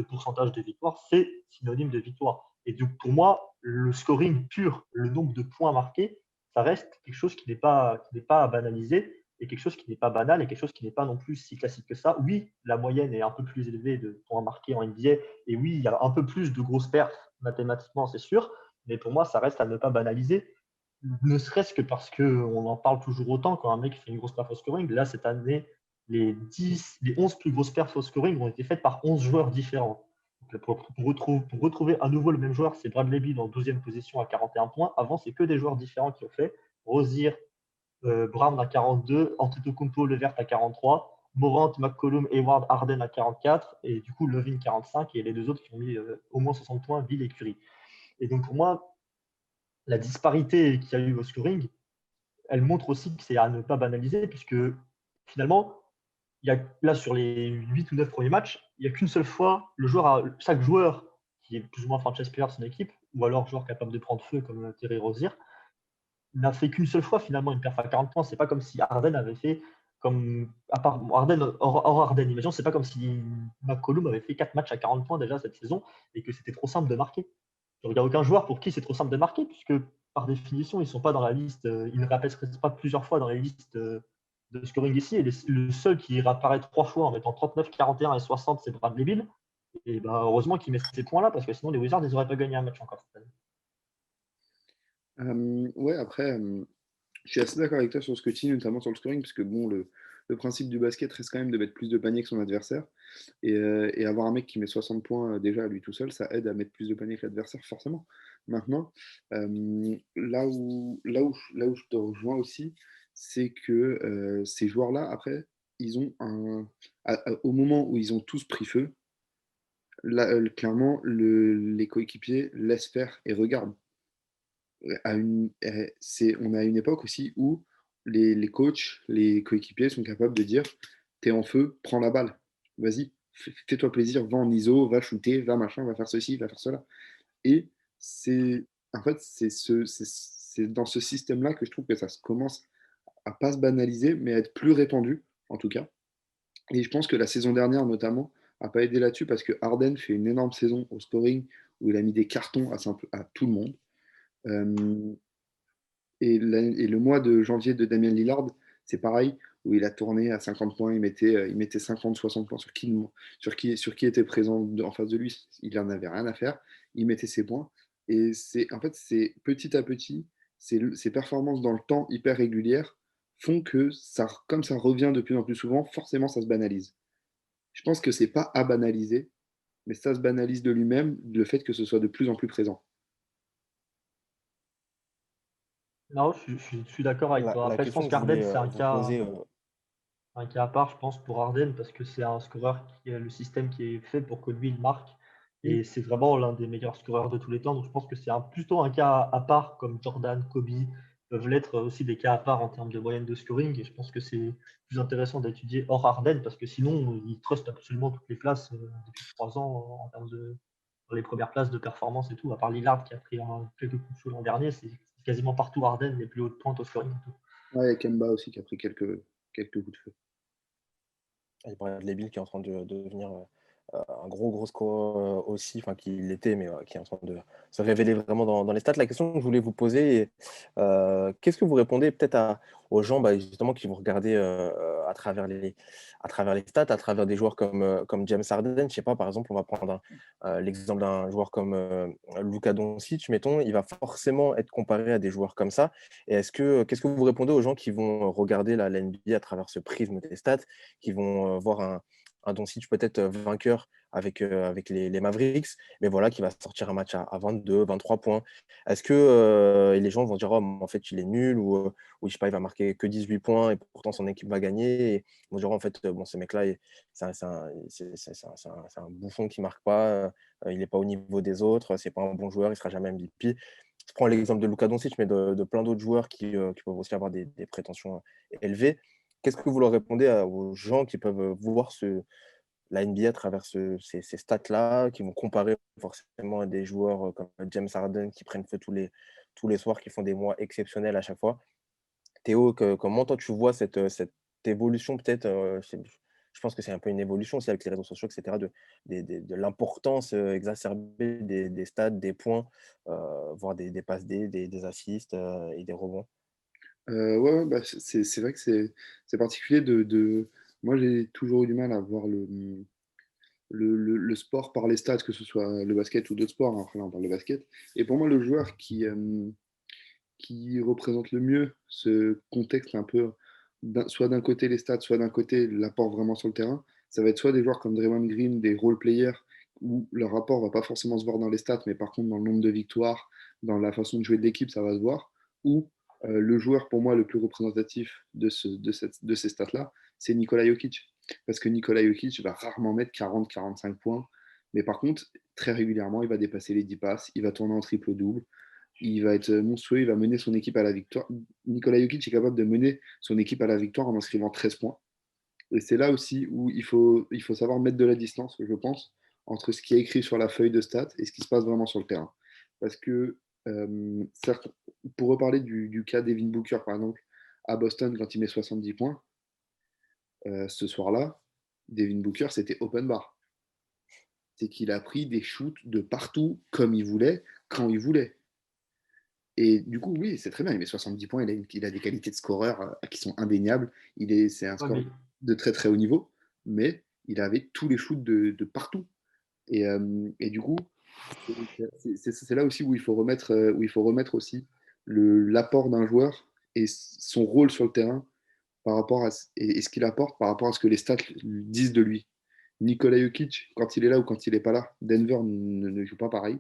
pourcentage de victoire, c'est synonyme de victoire. Et donc, pour moi, le scoring pur, le nombre de points marqués, ça reste quelque chose qui n'est pas à banaliser et quelque chose qui n'est pas banal et quelque chose qui n'est pas non plus si classique que ça. Oui, la moyenne est un peu plus élevée de points marqués en NBA et oui, il y a un peu plus de grosses perfs mathématiquement, c'est sûr, mais pour moi, ça reste à ne pas banaliser, ne serait-ce que parce qu'on en parle toujours autant quand un mec fait une grosse perf au scoring. Là, cette année, les 11 plus grosses perfs au scoring ont été faites par 11 joueurs différents. Donc, pour retrouver à nouveau le même joueur, c'est Bradley Beal en 12e position à 41 points. Avant, c'est que des joueurs différents qui ont fait. Rozier, Brown à 42, Antetokounmpo, Levert à 43, Morant, McCollum, Hayward, Harden à 44, et du coup Levin 45, et les deux autres qui ont mis au moins 60 points, Bill et Curry. Et donc pour moi, la disparité qu'il y a eu au scoring, elle montre aussi que c'est à ne pas banaliser, puisque finalement, là sur les 8 ou 9 premiers matchs, il n'y a qu'une seule fois, chaque joueur qui est plus ou moins franchise player de son équipe, ou alors joueur capable de prendre feu comme Terry Rozier, n'a fait qu'une seule fois finalement une perf à 40 points. C'est pas comme si Harden avait fait comme. À part Harden, hors Harden, imaginons, c'est pas comme si McCollum avait fait 4 matchs à 40 points déjà cette saison et que c'était trop simple de marquer. Il n'y a aucun joueur pour qui c'est trop simple de marquer, puisque par définition, ils ne sont pas dans la liste, ils ne réapparaissent pas plusieurs fois dans les listes de scoring ici. Et le seul qui réapparaît 3 fois en mettant 39, 41 et 60, c'est Bradley Beal. Et ben, heureusement qu'il met ces points-là, parce que sinon les Wizards, ils n'auraient pas gagné un match encore cette année. Ouais, après, je suis assez d'accord avec toi sur ce que tu dis, notamment sur le scoring, parce que bon, le principe du basket reste quand même de mettre plus de paniers que son adversaire. Et avoir un mec qui met 60 points déjà à lui tout seul, ça aide à mettre plus de paniers que l'adversaire, forcément. Maintenant, là où je te rejoins aussi, c'est que ces joueurs-là, après, ils ont au moment où ils ont tous pris feu, là, clairement, les coéquipiers laissent faire et regardent. On a une époque aussi où les coachs, les coéquipiers sont capables de dire t'es en feu, prends la balle, vas-y, fais-toi plaisir, va en ISO, va shooter, va machin, va faire ceci, va faire cela. Et en fait, c'est dans ce système-là que je trouve que ça commence à pas se banaliser, mais à être plus répandu, en tout cas. Et je pense que la saison dernière, notamment, n'a pas aidé là-dessus parce que Harden fait une énorme saison au scoring où il a mis des cartons à tout le monde. Et le mois de janvier de Damien Lillard, c'est pareil, où il a tourné à 50 points, il mettait 50-60 points sur qui était présent en face de lui, il n'en avait rien à faire, il mettait ses points. Et en fait, c'est petit à petit, ces performances dans le temps hyper régulières font que, comme ça revient de plus en plus souvent, forcément ça se banalise. Je pense que c'est pas à banaliser, mais ça se banalise de lui-même, le fait que ce soit de plus en plus présent. Non, je suis d'accord avec toi. Après, je pense qu'Arden, c'est un cas. un cas à part, je pense, pour Harden, parce que c'est un scoreur qui a le système qui est fait pour que lui, il marque. Et c'est vraiment l'un des meilleurs scoreurs de tous les temps. Donc je pense que c'est plutôt un cas à part, comme Jordan, Kobe, peuvent l'être aussi des cas à part en termes de moyenne de scoring. Et je pense que c'est plus intéressant d'étudier hors Harden, parce que sinon, il trust absolument toutes les places depuis 3 ans en termes de dans les premières places de performance et tout. À part Lillard qui a pris quelques coups de chaud l'an dernier, c'est quasiment partout Harden les plus hautes pointes au scoring et tout. Ouais, et Kemba aussi qui a pris quelques coups de feu. Et Bradley Beal qui est en train de devenir un gros score aussi, enfin qui l'était, mais qui est en train de se révéler vraiment dans les stats. La question que je voulais vous poser, qu'est-ce que vous répondez peut-être aux gens justement qui vont regarder à travers les stats, à travers des joueurs comme James Harden. Je ne sais pas, par exemple, on va prendre l'exemple d'un joueur comme Luka Doncic, mettons, il va forcément être comparé à des joueurs comme ça. Et qu'est-ce que vous répondez aux gens qui vont regarder la NBA à travers ce prisme des stats, qui vont voir un Doncic peut-être vainqueur avec les Mavericks, mais voilà, qui va sortir un match à 22, 23 points. Est-ce que les gens vont dire, oh, en fait, il est nul, ou je sais pas, il va marquer que 18 points et pourtant son équipe va gagner, et ils vont dire, en fait, bon, ce mec-là, c'est un bouffon qui marque pas, il n'est pas au niveau des autres, c'est pas un bon joueur, il sera jamais MVP. Je prends l'exemple de Luka Doncic, mais de plein d'autres joueurs qui peuvent aussi avoir des prétentions élevées. Qu'est-ce que vous leur répondez aux gens qui peuvent voir la NBA à travers ces stats-là, qui vont comparer forcément à des joueurs comme James Harden qui prennent feu tous les soirs, qui font des mois exceptionnels à chaque fois? Théo, comment toi tu vois cette évolution peut-être je pense que c'est un peu une évolution aussi avec les réseaux sociaux, etc., de l'importance exacerbée des stats, des points, voire des passes des assists et des rebonds. Ouais, bah, c'est vrai que c'est particulier moi, j'ai toujours eu du mal à voir le sport par les stats, que ce soit le basket ou d'autres sports. Après, là, on parle de basket. Et pour moi, le joueur qui représente le mieux ce contexte un peu, soit d'un côté les stats, soit d'un côté l'apport vraiment sur le terrain, ça va être soit des joueurs comme Draymond Green, des role players, où leur rapport va pas forcément se voir dans les stats, mais par contre dans le nombre de victoires, dans la façon de jouer de l'équipe, ça va se voir. Ou le joueur pour moi le plus représentatif de ces stats-là, c'est Nikola Jokic. Parce que Nikola Jokic va rarement mettre 40-45 points, mais par contre, très régulièrement, il va dépasser les 10 passes, il va tourner en triple-double, il va être monstrueux, il va mener son équipe à la victoire. Nikola Jokic est capable de mener son équipe à la victoire en inscrivant 13 points. Et c'est là aussi où il faut savoir mettre de la distance, je pense, entre ce qui est écrit sur la feuille de stats et ce qui se passe vraiment sur le terrain. Parce que, certes, pour reparler du cas d'Evin Booker, par exemple, à Boston, quand il met 70 points, ce soir-là, Devin Booker, c'était open bar. C'est qu'il a pris des shoots de partout, comme il voulait, quand il voulait. Et du coup, oui, c'est très bien. Il met 70 points. Il a des qualités de scoreur qui sont indéniables. C'est un score de très très haut niveau, mais il avait tous les shoots de partout. Et du coup, c'est là aussi où il faut remettre aussi l'apport d'un joueur et son rôle sur le terrain par rapport et ce qu'il apporte par rapport à ce que les stats disent de lui. Nikola Jokic, quand il est là ou quand il n'est pas là, Denver ne joue pas pareil.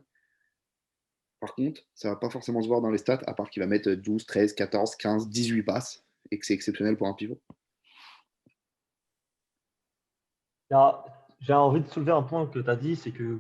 Par contre, ça va pas forcément se voir dans les stats, à part qu'il va mettre 12, 13, 14, 15, 18 passes, et que c'est exceptionnel pour un pivot. J'ai envie de soulever un point que tu as dit, c'est que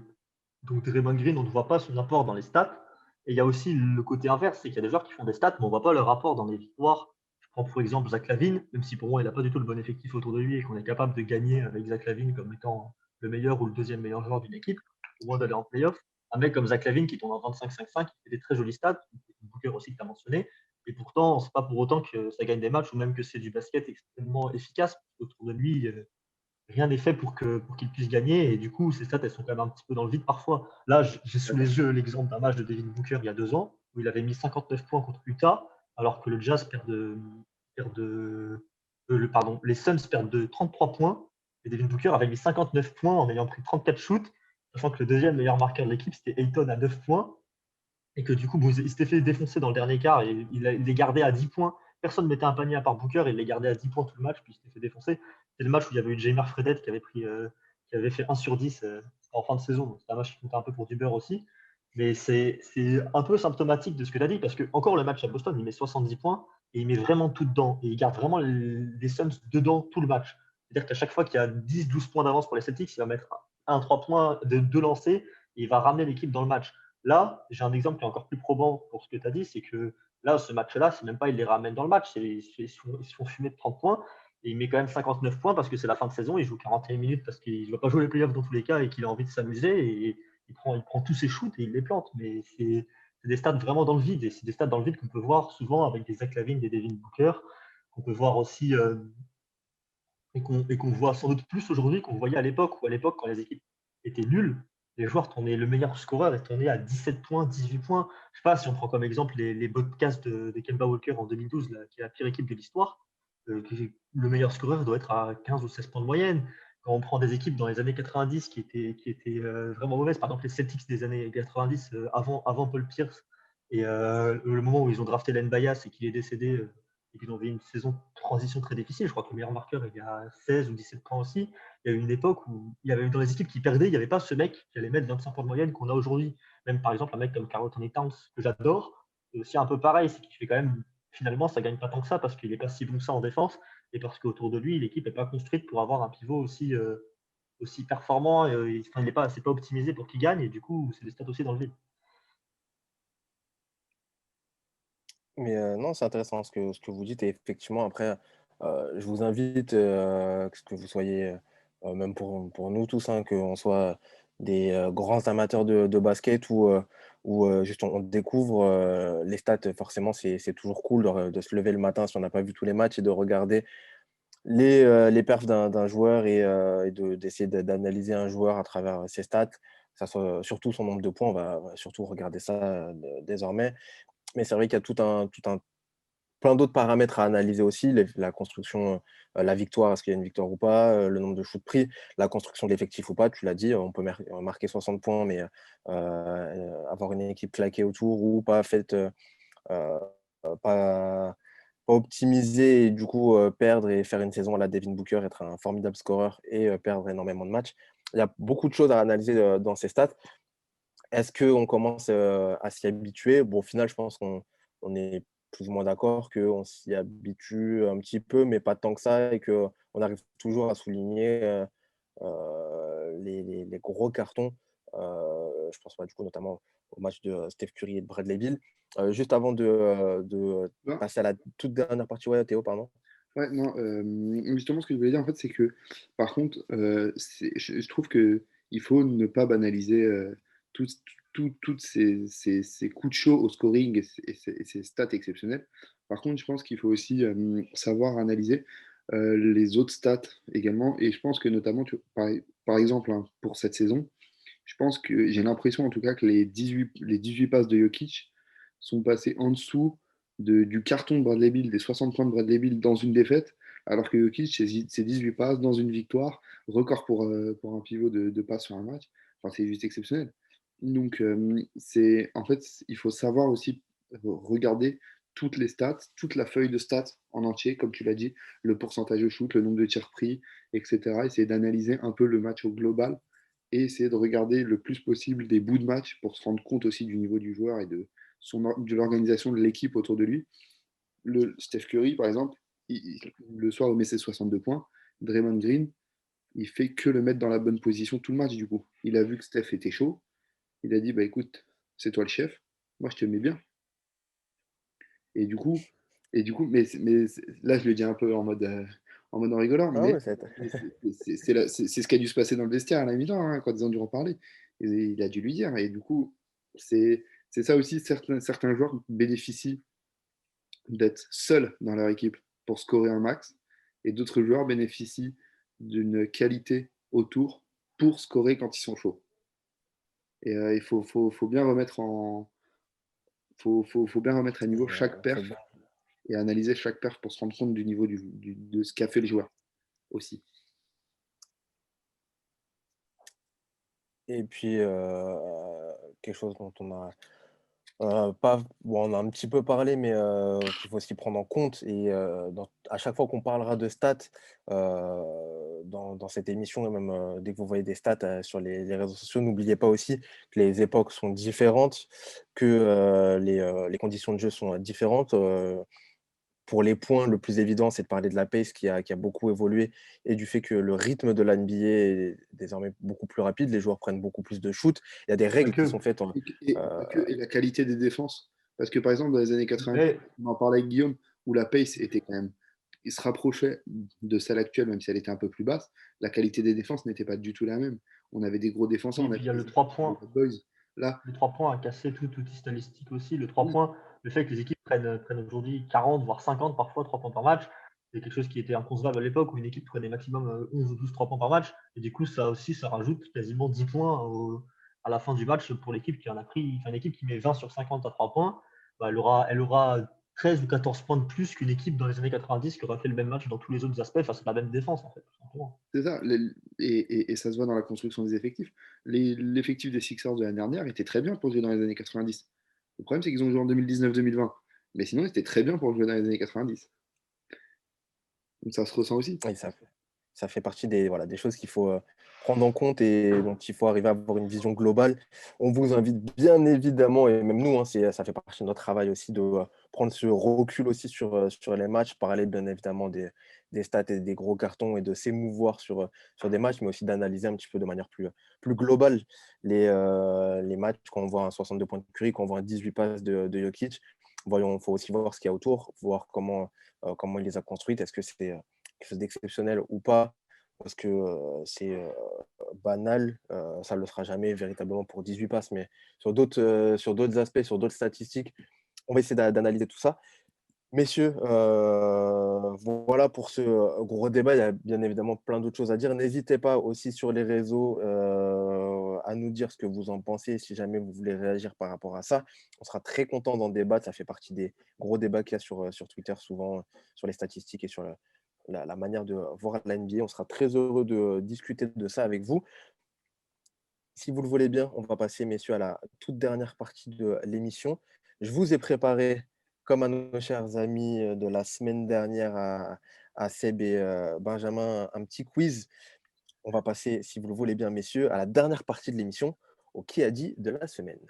donc Draymond Green, on ne voit pas son apport dans les stats. Et il y a aussi le côté inverse, c'est qu'il y a des joueurs qui font des stats, mais on ne voit pas leur apport dans les victoires. Je prends pour exemple Zach LaVine, même si pour moi, il n'a pas du tout le bon effectif autour de lui et qu'on est capable de gagner avec Zach LaVine comme étant le meilleur ou le deuxième meilleur joueur d'une équipe, au moins d'aller en playoff. Un mec comme Zach LaVine qui tombe en 25-5-5, qui fait des très jolis stats, Booker aussi que tu as mentionné, et pourtant, ce n'est pas pour autant que ça gagne des matchs ou même que c'est du basket extrêmement efficace. Autour de lui, rien n'est fait pour qu'il puisse gagner. Et du coup, ces stats, elles sont quand même un petit peu dans le vide parfois. Là, j'ai sous les yeux l'exemple d'un match de Devin Booker il y a 2 ans, où il avait mis 59 points contre Utah, alors que le Jazz les Suns perdent de 33 points. Et Devin Booker avait mis 59 points en ayant pris 34 shoots, sachant que le deuxième meilleur marqueur de l'équipe, c'était Ayton à 9 points. Et que du coup, il s'était fait défoncer dans le dernier quart et il les gardait à 10 points. Personne ne mettait un panier à part Booker, il les gardait à 10 points tout le match, puis il s'était fait défoncer. C'est le match où il y avait eu Jamer Fredette qui avait fait 1 sur 10 en fin de saison. Donc c'est un match qui comptait un peu pour du beurre aussi. Mais c'est un peu symptomatique de ce que tu as dit, parce que encore le match à Boston, il met 70 points, et il met vraiment tout dedans. Et il garde vraiment les Suns dedans tout le match. C'est-à-dire qu'à chaque fois qu'il y a 10-12 points d'avance pour les Celtics, il va mettre 1-3 points de lancer et il va ramener l'équipe dans le match. Là, j'ai un exemple qui est encore plus probant pour ce que tu as dit, c'est que là, ce match-là, c'est même pas il les ramène dans le match, ils se font fumer de 30 points et il met quand même 59 points parce que c'est la fin de saison, il joue 41 minutes parce qu'il ne va pas jouer les playoffs dans tous les cas et qu'il a envie de s'amuser et il prend tous ses shoots et il les plante. Mais c'est des stats vraiment dans le vide et c'est des stats dans le vide qu'on peut voir souvent avec des Zach LaVine, des Devin Booker, qu'on peut voir aussi et qu'on voit sans doute plus aujourd'hui qu'on voyait à l'époque, où à l'époque, quand les équipes étaient nulles, les joueurs tournaient, le meilleur scoreur tournait à 17 points, 18 points. Je ne sais pas si on prend comme exemple les podcasts de Kemba Walker en 2012, là, qui est la pire équipe de l'histoire. Le meilleur scoreur doit être à 15 ou 16 points de moyenne. Quand on prend des équipes dans les années 90 qui étaient vraiment mauvaises, par exemple les Celtics des années 90 avant Paul Pierce, et le moment où ils ont drafté Len Bias et qu'il est décédé, et qu'ils ont fait une saison de transition très difficile. Je crois que le meilleur marqueur, il y a 16 ou 17 points aussi. Il y a eu une époque où il y avait dans les équipes qui perdaient, il n'y avait pas ce mec qui allait mettre 25 points de moyenne qu'on a aujourd'hui. Même par exemple, un mec comme Karl Anthony Towns, que j'adore, c'est aussi un peu pareil, c'est qu'il fait quand même, finalement, ça ne gagne pas tant que ça parce qu'il n'est pas si bon que ça en défense et parce qu'autour de lui, l'équipe n'est pas construite pour avoir un pivot aussi performant. Il n'est pas, c'est pas optimisé pour qu'il gagne et du coup, c'est des stats aussi dans le vide. Mais non, c'est intéressant ce que vous dites. Et effectivement, après, je vous invite, que vous soyez, même pour nous tous, hein, qu'on soit des grands amateurs de basket ou juste on découvre les stats. Forcément, c'est toujours cool de se lever le matin si on n'a pas vu tous les matchs et de regarder les perfs d'un joueur et d'essayer d'analyser un joueur à travers ses stats. Ça soit, surtout son nombre de points, on va surtout regarder ça désormais. Mais c'est vrai qu'il y a plein d'autres paramètres à analyser aussi, la construction, la victoire, est-ce qu'il y a une victoire ou pas, le nombre de shoots pris, la construction de l'effectif ou pas, tu l'as dit, on peut marquer 60 points, mais avoir une équipe claquée autour ou pas faite, pas optimisée et du coup perdre et faire une saison à la Devin Booker, être un formidable scoreur et perdre énormément de matchs. Il y a beaucoup de choses à analyser dans ces stats. Est-ce qu'on commence à s'y habituer? Bon, au final, je pense qu'on est plus ou moins d'accord qu'on s'y habitue un petit peu, mais pas tant que ça, et qu'on arrive toujours à souligner les gros cartons. Je pense du coup notamment au match de Steph Curry et de Bradley Beal. Juste avant de Non, passer à la toute dernière partie, ouais, Théo, pardon. ouais, non, justement, ce que je voulais dire, en fait, c'est que, par contre, je trouve que il faut ne pas banaliser tous toutes ces coups de chaud au scoring et ces stats exceptionnelles. Par contre, je pense qu'il faut aussi savoir analyser les autres stats également. Et je pense que notamment, par exemple, hein, pour cette saison, je pense que j'ai l'impression en tout cas que les 18 passes de Jokic sont passées en dessous du carton de Bradley Beal, des 60 points de Bradley Beal dans une défaite, alors que Jokic, c'est 18 passes dans une victoire, record pour un pivot de passes sur un match. Enfin, c'est juste exceptionnel. Donc, en fait, il faut savoir aussi regarder toutes les stats, toute la feuille de stats en entier, comme tu l'as dit, le pourcentage de shoot, le nombre de tirs pris, etc. Essayer d'analyser un peu le match au global et essayer de regarder le plus possible des bouts de match pour se rendre compte aussi du niveau du joueur et de l'organisation de l'équipe autour de lui. Le Steph Curry, par exemple, le soir où il met ses 62 points, Draymond Green, il fait que le mettre dans la bonne position tout le match du coup. Il a vu que Steph était chaud, il a dit bah écoute, c'est toi le chef, moi je te mets bien. Et du coup, mais là je le dis un peu en rigolant, Ah ouais, c'est ce qui a dû se passer dans le vestiaire à la mi-temps, hein, quand ils ont dû en parler. Et il a dû lui dire. Et du coup, c'est ça aussi, certains joueurs bénéficient d'être seuls dans leur équipe pour scorer un max, et d'autres joueurs bénéficient d'une qualité autour pour scorer quand ils sont chauds. Et il faut bien remettre faut bien remettre à niveau chaque c'est perf et analyser chaque perf pour se rendre compte du niveau de ce qu'a fait le joueur aussi. Et puis, quelque chose dont on a pas bon, on a un petit peu parlé, mais qu'il faut aussi prendre en compte et à chaque fois qu'on parlera de stats, dans cette émission et même, dès que vous voyez des stats, sur les réseaux sociaux, n'oubliez pas aussi que les époques sont différentes, que les conditions de jeu sont différentes. pour les points, le plus évident, c'est de parler de la pace qui a beaucoup évolué et du fait que le rythme de la NBA est désormais beaucoup plus rapide. Les joueurs prennent beaucoup plus de shoots. Il y a des règles qui sont faites. Et la qualité des défenses. Parce que par exemple, dans les années 90, on en parlait avec Guillaume, où la pace était quand même. Il se rapprochait de celle actuelle, même si elle était un peu plus basse. La qualité des défenses n'était pas du tout la même. On avait des gros défenseurs. Et puis il y a le 3 points. Là. Le 3 points a cassé toute statistique aussi. Le 3 points, le fait que les équipes prennent aujourd'hui 40, voire 50 parfois 3 points par match, c'est quelque chose qui était inconcevable à l'époque où une équipe prenait maximum 11 ou 12 3 points par match. Et du coup, ça rajoute quasiment 10 points à la fin du match pour l'équipe qui en a pris. Enfin, une équipe qui met 20 sur 50 à 3 points, bah, elle aura 13 ou 14 points de plus qu'une équipe dans les années 90 qui aura fait le même match dans tous les autres aspects face à la même défense, en fait, tout simplement. C'est ça, et ça se voit dans la construction des effectifs. L'effectif des Sixers de l'année dernière était très bien pour jouer dans les années 90. Le problème, c'est qu'ils ont joué en 2019-2020. Mais sinon, c'était très bien pour jouer dans les années 90. Donc ça se ressent aussi. Oui, ça fait partie des choses qu'il faut prendre en compte et dont il faut arriver à avoir une vision globale. On vous invite bien évidemment, et même nous, ça fait partie de notre travail aussi, de prendre ce recul aussi sur les matchs, parler bien évidemment des stats et des gros cartons et de s'émouvoir sur des matchs, mais aussi d'analyser un petit peu de manière plus globale les matchs. Quand on voit un 62 points de Curry, quand on voit un 18 passes de Jokic, il faut aussi voir ce qu'il y a autour, voir comment il les a construites. Est-ce que c'est quelque chose d'exceptionnel ou pas? Parce que c'est banal, ça ne le sera jamais véritablement pour 18 passes, mais sur d'autres aspects, sur d'autres statistiques, on va essayer d'analyser tout ça. Messieurs, voilà pour ce gros débat. Il y a bien évidemment plein d'autres choses à dire. N'hésitez pas aussi sur les réseaux à nous dire ce que vous en pensez, si jamais vous voulez réagir par rapport à ça. On sera très content d'en débattre. Ça fait partie des gros débats qu'il y a sur Twitter, souvent sur les statistiques et sur la manière de voir la NBA. On sera très heureux de discuter de ça avec vous. Si vous le voulez bien, on va passer, messieurs, à la toute dernière partie de l'émission. Je vous ai préparé, comme à nos chers amis de la semaine dernière, à Seb et Benjamin, un petit quiz. On va passer, si vous le voulez bien, messieurs, à la dernière partie de l'émission, au Qui a dit de la semaine.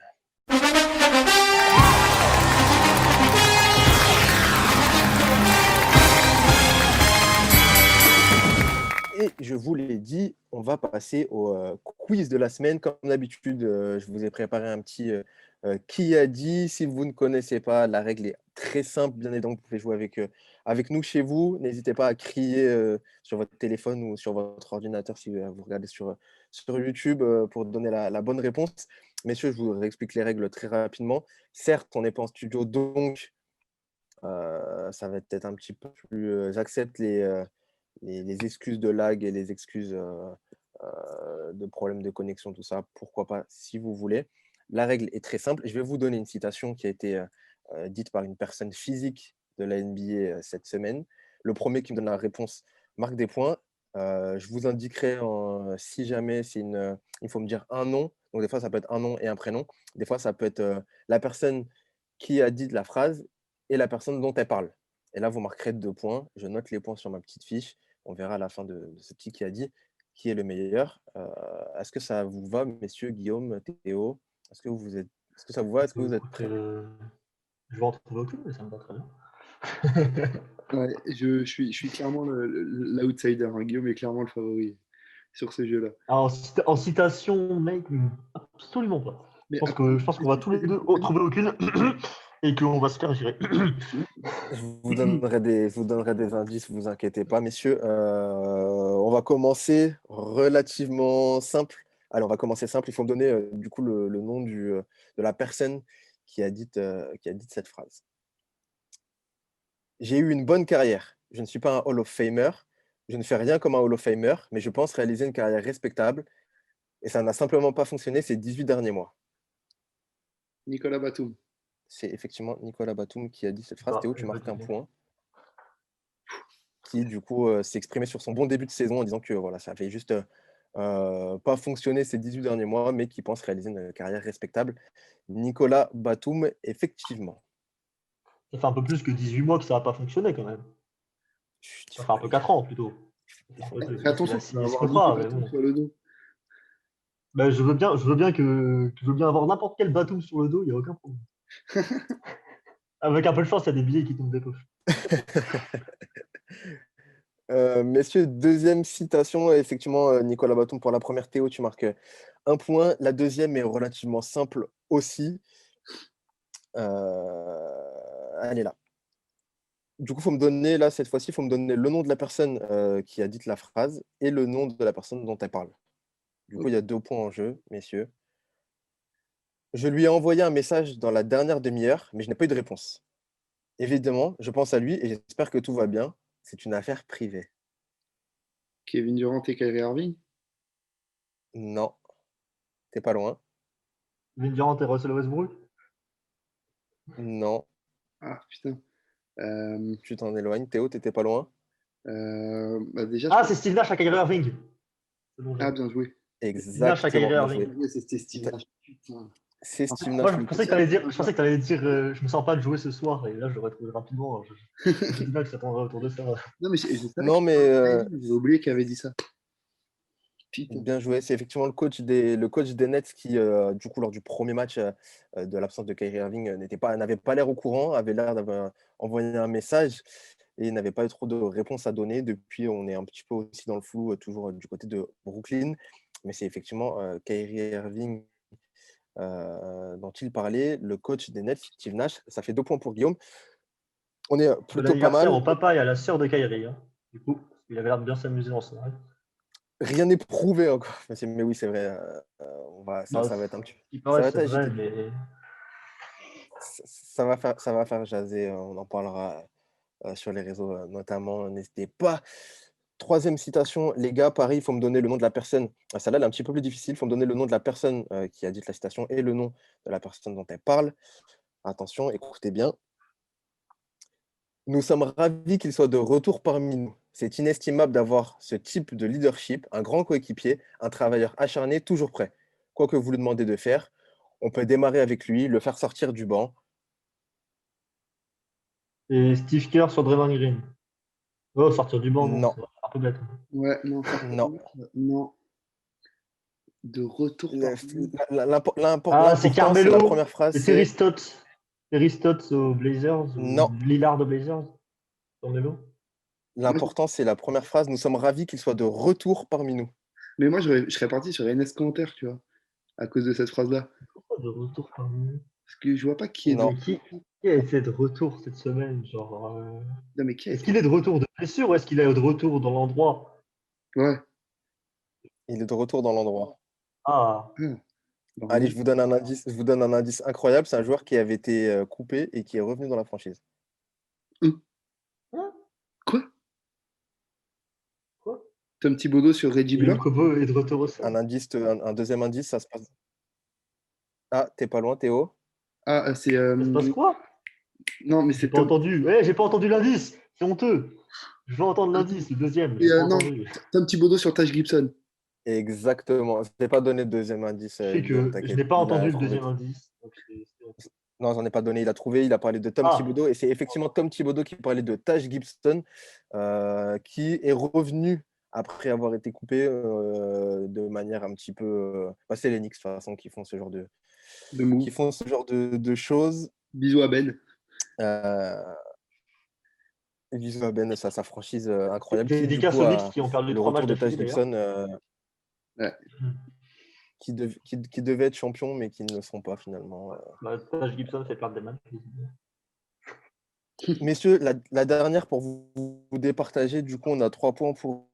Et je vous l'ai dit, on va passer au quiz de la semaine. Comme d'habitude, je vous ai préparé un petit qui a dit. Si vous ne connaissez pas, la règle est très simple. Bien évidemment, vous pouvez jouer avec nous chez vous. N'hésitez pas à crier sur votre téléphone ou sur votre ordinateur si vous regardez sur YouTube pour donner la bonne réponse. Messieurs, je vous réexplique les règles très rapidement. Certes, on n'est pas en studio, donc ça va être un petit peu plus... J'accepte les excuses de lag et les excuses de problèmes de connexion, tout ça, pourquoi pas, si vous voulez. La règle est très simple. Je vais vous donner une citation qui a été dite par une personne physique de la NBA cette semaine. Le premier qui me donne la réponse marque des points. Je vous indiquerai si jamais il faut me dire un nom. Donc des fois, ça peut être un nom et un prénom. Des fois, ça peut être la personne qui a dit la phrase et la personne dont elle parle. Et là, vous marquerez 2 points. Je note les points sur ma petite fiche. On verra à la fin de ce petit qui a dit qui est le meilleur. Est-ce que ça vous va, messieurs, Guillaume, Théo? Est-ce que ça vous va? Est-ce que vous êtes prêts? Je vais en trouver aucune, mais ça me va très bien. Ouais, je suis clairement l'outsider. Hein. Guillaume est clairement le favori sur ce jeu-là. En citation, mec, absolument pas. Je pense qu'on va tous les deux trouver aucune et qu'on va se faire gérer. Je vous donnerai des indices, ne vous inquiétez pas, messieurs. On va commencer relativement simple. Allez, on va commencer simple. Il faut me donner du coup le nom de la personne qui a dit cette phrase. J'ai eu une bonne carrière. Je ne suis pas un Hall of Famer. Je ne fais rien comme un Hall of Famer, mais je pense réaliser une carrière respectable. Et ça n'a simplement pas fonctionné ces 18 derniers mois. Nicolas Batum. C'est effectivement Nicolas Batum qui a dit cette phrase. Théo, tu marques un point. Qui, du coup, s'est exprimé sur son bon début de saison en disant que voilà, ça avait juste pas fonctionné ces 18 derniers mois, mais qui pense réaliser une carrière respectable. Nicolas Batum, effectivement. Ça fait un peu plus que 18 mois que ça n'a pas fonctionné quand même. Ça fait un peu 4 ans plutôt. Attention, tu vas avoir Batum sur le dos. Ben, je veux bien avoir n'importe quel Batum sur le dos, il n'y a aucun problème. Avec un peu de chance, il y a des billets qui tombent des poches. Messieurs, deuxième citation. Effectivement, Nicolas Batum pour la première. Théo, tu marques 1 point. La deuxième est relativement simple aussi. Elle est là. Du coup, faut me donner, là, cette fois-ci, il faut me donner le nom de la personne qui a dit la phrase et le nom de la personne dont elle parle. Du coup, il y a 2 points en jeu, messieurs. Je lui ai envoyé un message dans la dernière demi-heure, mais je n'ai pas eu de réponse. Évidemment, je pense à lui et j'espère que tout va bien. C'est une affaire privée. Kevin Durant et Kyrie Irving. Non, t'es pas loin. Kevin Durant et Russell Westbrook. Non, Ah, putain. tu t'en éloignes. Théo, t'étais pas loin. Bah déjà, Ah, c'est Steve Nash à Kyrie Irving. C'est bon, Ah, bien joué. Steve Nash à Exactement, Kyrie bien Irving. joué. Ouais, c'était Steve Nash. Putain. C'est Steve Moi, Nash. je pensais que t'allais dire, je me sens pas de jouer ce soir, et là, je l'aurais trouvé rapidement. Je me dis bien que ça tournerait autour de ça. Non, mais je savais Non, que mais j'avais oublié qu'il avait dit ça. Putain. bien joué. C'est effectivement le coach des Nets qui, du coup, lors du premier match de l'absence de Kyrie Irving, n'avait pas l'air au courant, avait l'air d'avoir envoyé un message et n'avait pas eu trop de réponses à donner. Depuis, on est un petit peu aussi dans le flou, toujours du côté de Brooklyn. Mais c'est effectivement Kyrie Irving dont il parlait, le coach des Nets, Steve Nash. Ça fait 2 points pour Guillaume. On est Bon plutôt pas anniversaire mal. au papa et à la sœur de Kyrie. Hein. Du coup, il avait l'air de bien s'amuser en soirée. Rien n'est prouvé encore. Mais oui, c'est vrai. Ça va être un petit Il ça paraît, va c'est être vrai, agité. mais Ça va faire jaser. On en parlera sur les réseaux notamment. N'hésitez pas. Troisième citation, les gars, pareil, il faut me donner le nom de la personne. Celle-là, elle est un petit peu plus difficile. Il faut me donner le nom de la personne qui a dit la citation et le nom de la personne dont elle parle. Attention, écoutez bien. Nous sommes ravis qu'il soit de retour parmi nous. C'est inestimable d'avoir ce type de leadership, un grand coéquipier, un travailleur acharné, toujours prêt. Quoi que vous lui demandez de faire, on peut démarrer avec lui, le faire sortir du banc. et Steve Kerr sur Draymond Green. Oh, sortir du banc, non, Non, c'est un peu bête. Ouais, non, non. non. De retour par Ah, c'est L'important, c'est la Carmelo première phrase, et c'est Terry Stotts aux Blazers ou non. Lillard aux Blazers. Carmelo. L'important, c'est la première phrase. Nous sommes ravis qu'il soit de retour parmi nous. Mais moi, je serais parti sur Enes Kanter, tu vois, à cause de cette phrase-là. Pourquoi de retour parmi nous? Parce que je vois pas qui est de. Non. Mais qui a été de retour cette semaine? Genre, Non, mais qui a est-ce été. qu'il est de retour de blessure ou est-ce qu'il est de retour dans l'endroit? Ouais. Il est de retour dans l'endroit. Ah, Allez, je vous donne un indice. Je vous donne un indice incroyable. C'est un joueur qui avait été coupé et qui est revenu dans la franchise. hein? Quoi Quoi? Tom Thibodeau sur Reggie Et Bullock. Kobo est de retour au sol. Un deuxième indice, ça se passe. Ah, t'es pas loin, Théo. Ah, c'est. Ça se passe quoi? Non, mais J'ai c'est pas entendu. Eh, j'ai pas entendu l'indice. C'est honteux. Je veux entendre l'indice, le deuxième. J'ai pas non, entendu. Tom Thibodeau sur Taj Gibson. Exactement. Je t'ai pas donné de deuxième indice. Je sais Guillaume, que je t'inquiète. n'ai pas Il a entendu le trouvé. deuxième indice. Donc Non, j'en ai pas donné. Il a trouvé. Il a parlé de Tom Ah. Thibodeau. Et c'est effectivement Tom Thibodeau qui parlait de Taj Gibson, qui est revenu après avoir été coupé de manière un petit peu. C'est les Knicks, de toute façon, qui font ce genre de choses. Bisous à Ben. Bisous à Ben, sa franchise incroyable. Qui, du Dédicace coup, aux Knicks qui ont perdu le 3 matchs retour de Taj d'affilée d'ailleurs. Gibson, Ouais. qui devait être champion, mais qui ne le sont pas finalement. Taj Gibson fait perdre des matchs. Messieurs, la dernière pour vous départager, du coup, on a 3 points pour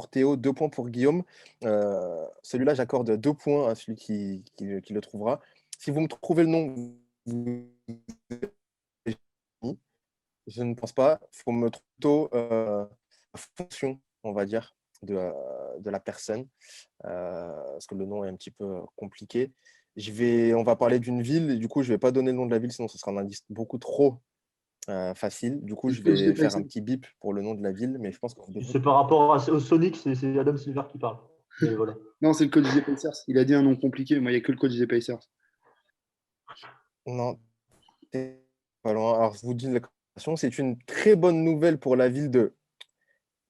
Théo, 2 points pour Guillaume. Celui-là, j'accorde 2 points à celui qui le trouvera. Si vous me trouvez le nom, je ne pense pas. Il faut me trouver plutôt la fonction, on va dire, de la personne, parce que le nom est un petit peu compliqué. On va parler d'une ville, et du coup, je ne vais pas donner le nom de la ville, sinon ce sera un indice beaucoup trop facile. Du coup, je vais faire un petit bip pour le nom de la ville, mais je pense que vous devez... C'est par rapport au Sonic, c'est Adam Silver qui parle. Mais voilà. Non, c'est le coach des Pacers. Il a dit un nom compliqué. Moi, il n'y a que le coach des Pacers. Non, t'es pas loin. Alors, je vous dis la création. C'est une très bonne nouvelle pour la ville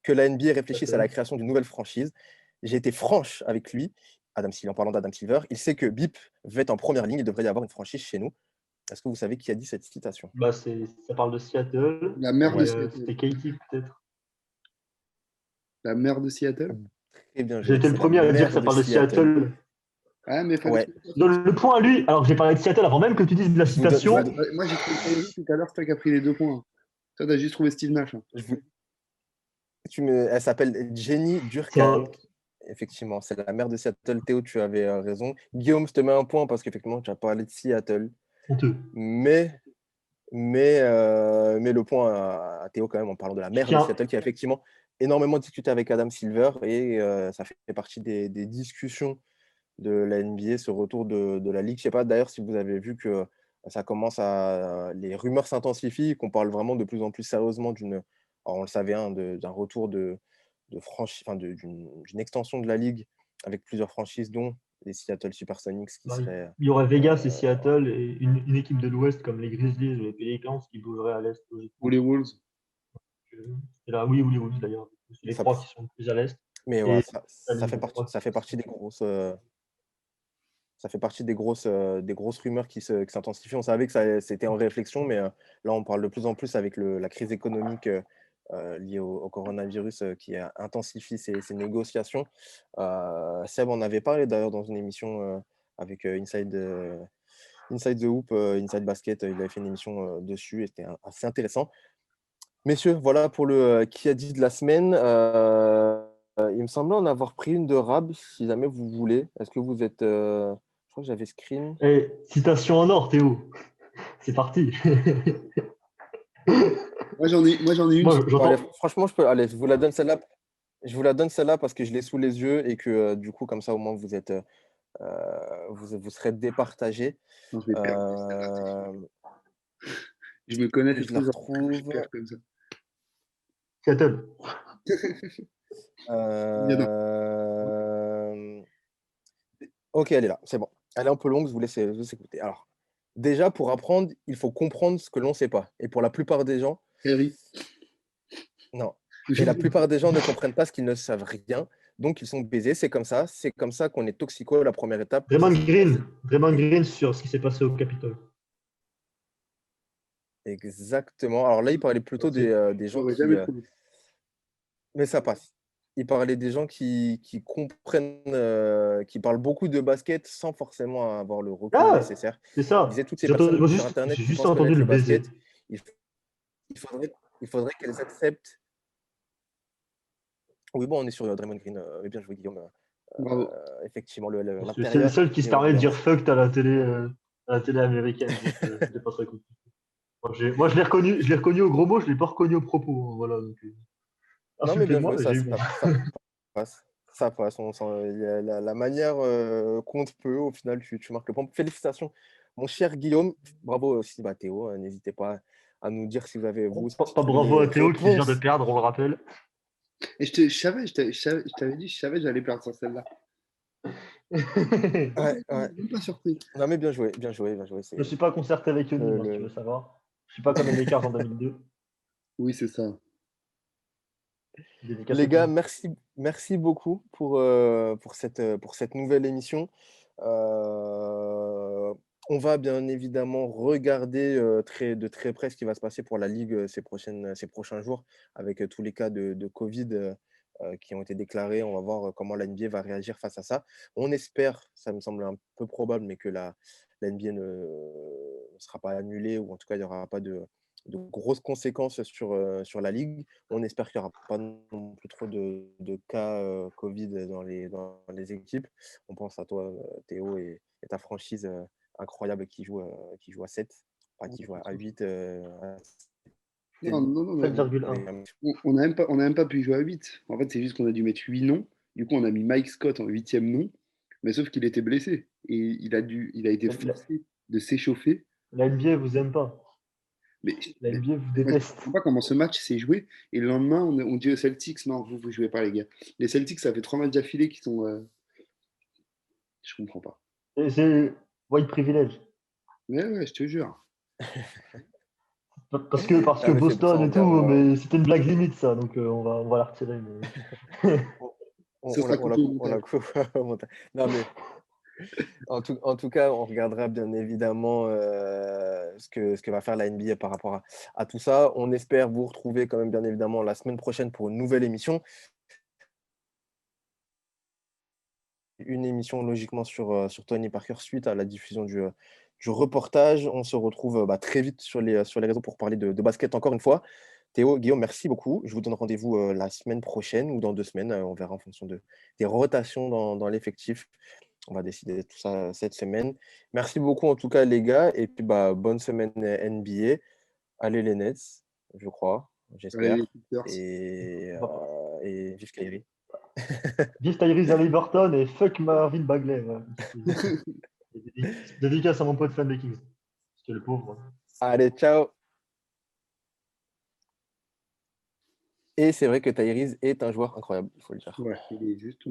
que la NBA réfléchisse à la création d'une nouvelle franchise. J'ai été franche avec lui, en parlant d'Adam Silver. Il sait que BIP va être en première ligne. Il devrait y avoir une franchise chez nous. Est-ce que vous savez qui a dit cette citation? Bah, ça parle de Seattle. La mère de Et, Seattle. c'était Katie, peut-être. La mère de Seattle. Très bien J'ai joué. été le C'est premier la à dire mère que ça parle de Seattle. Ah, mais fallait Ouais. que- Donne le point à lui, alors que j'ai parlé de Seattle avant même que tu dises la Je vous donne- citation. Moi, j'ai trouvé Kyrie tout à l'heure, c'est toi qui as pris les 2 points. Toi, t'as juste trouvé Steve Nash. Je vous- Elle s'appelle Jenny Durkheim. Effectivement, c'est la mère de Seattle. Théo, tu avais raison. Guillaume, je te mets un point parce qu'effectivement, tu as parlé de Seattle. Honteux. Mais le point à Théo quand même en parlant de la mère de Seattle qui a effectivement énormément discuté avec Adam Silver et ça fait partie des discussions de la NBA, ce retour de la Ligue. Je ne sais pas d'ailleurs si vous avez vu que ça commence les rumeurs s'intensifient, qu'on parle vraiment de plus en plus sérieusement on le savait, d'un retour d'une extension de la Ligue avec plusieurs franchises, dont les Seattle Supersonics qui seraient... Il y aurait Vegas et Seattle et une équipe de l'Ouest comme les Grizzlies ou les Pelicans qui bougeraient à l'Est. Ou les Wolves. Oui, ou les Wolves d'ailleurs. C'est les trois qui sont le plus à l'Est. Mais ouais, ça fait partie des grosses... Ça fait partie des grosses rumeurs qui s'intensifient. On savait que c'était en réflexion, mais là, on parle de plus en plus avec la crise économique liée au coronavirus qui intensifie ces négociations. Seb en avait parlé d'ailleurs dans une émission avec Inside the Hoop, Inside Basket. Il avait fait une émission dessus et c'était assez intéressant. Messieurs, voilà pour le qui a dit de la semaine. Il me semblait en avoir pris une de Rab, si jamais vous voulez. Est-ce que vous êtes... Je crois que j'avais screen. Et citation en or, Théo. C'est parti. Moi, j'en ai une. Allez, franchement, allez, je vous la donne celle-là. Je vous la donne celle-là parce que je l'ai sous les yeux et que du coup, comme ça, au moins, vous êtes, vous serez départagés. Non, je me connais, je la retrouve. Comme ça. Seattle. Ok, elle est là, c'est bon. Elle est un peu longue, je vous laisse écouter. Alors, déjà, pour apprendre, il faut comprendre ce que l'on ne sait pas. Et pour la plupart des gens... Harry. Non. Et la plupart des gens ne comprennent pas ce qu'ils ne savent rien. Donc, ils sont baisés. C'est comme ça qu'on est toxico à la première étape. Draymond Green sur ce qui s'est passé au Capitole. Exactement. Alors là, il parlait plutôt des gens qui... Mais ça passe. Il parlait des gens qui comprennent, qui parlent beaucoup de basket sans forcément avoir le recul nécessaire. C'est ça. Il disait toutes ces personnes sur Internet j'ai qui juste pensent entendu le basket, il faudrait qu'elles acceptent. Oui, bon, on est sur Draymond Green. Bien joué, Guillaume. Effectivement, c'est le seul qui se permet de dire fuck à la télé américaine. C'était pas très cool. Moi, je l'ai reconnu au gros mot, je l'ai pas reconnu au propos. Voilà. Donc, non, mais bien joué, ça passe. La manière compte peu. Au final, tu marques le point. Félicitations, mon cher Guillaume. Bravo aussi, Théo. N'hésitez pas à nous dire si vous avez... Pas bravo à Théo qui vient de perdre, on le rappelle. Et je t'avais dit, je savais que j'allais perdre sur celle-là. ouais. Même pas surpris. Non, mais bien joué. Je ne suis pas concerté avec eux, si tu veux savoir. Je suis pas comme les Lakers en 2002. Oui, c'est ça. Les gars, merci beaucoup pour cette nouvelle émission. On va bien évidemment regarder de très près ce qui va se passer pour la Ligue ces prochains jours avec tous les cas de Covid qui ont été déclarés. On va voir comment la NBA va réagir face à ça. On espère, ça me semble un peu probable, mais que la NBA ne sera pas annulée ou en tout cas il n'y aura pas de grosses conséquences sur la Ligue. On espère qu'il n'y aura pas non plus trop de cas Covid dans les équipes. On pense à toi, Théo, et ta franchise incroyable qui joue à 7, pas qui joue à 8. Non. 7,1. On n'a même pas pu jouer à 8. En fait, c'est juste qu'on a dû mettre 8 noms. Du coup, on a mis Mike Scott en 8e nom, mais sauf qu'il était blessé. Et il a été forcé de s'échauffer. La NBA vous aime pas. Mais la NBA vous déteste. Je ne sais pas comment ce match s'est joué. Et le lendemain, on dit aux Celtics, non, vous ne jouez pas, les gars. Les Celtics, ça fait 3 matchs d'affilée qui sont... Je comprends pas. C'est white privilege. Ouais, je te jure. Parce que Boston et tout, mais c'était une blague limite, ça. Donc, on va la retirer. Mais... on la coupe. Non, mais En tout cas, on regardera bien évidemment ce que va faire la NBA par rapport à tout ça. On espère vous retrouver quand même bien évidemment la semaine prochaine pour une nouvelle émission. Une émission logiquement sur Tony Parker suite à la diffusion du reportage. On se retrouve très vite sur les réseaux pour parler de basket encore une fois. Théo, Guillaume, merci beaucoup. Je vous donne rendez-vous la semaine prochaine ou dans 2 semaines. On verra en fonction des rotations dans l'effectif. On va décider de tout ça cette semaine. Merci beaucoup en tout cas les gars. Et puis bonne semaine NBA. Allez les Nets, je crois, j'espère. Allez, les Sixers. Et vive Kyrie. Vive Tyrese Haliburton et fuck Marvin Bagley. Ouais. Dédicace à mon pote fan des Kings. C'était le pauvre. Allez, ciao. Et c'est vrai que Tyrese est un joueur incroyable, il faut le dire. Ouais, il est juste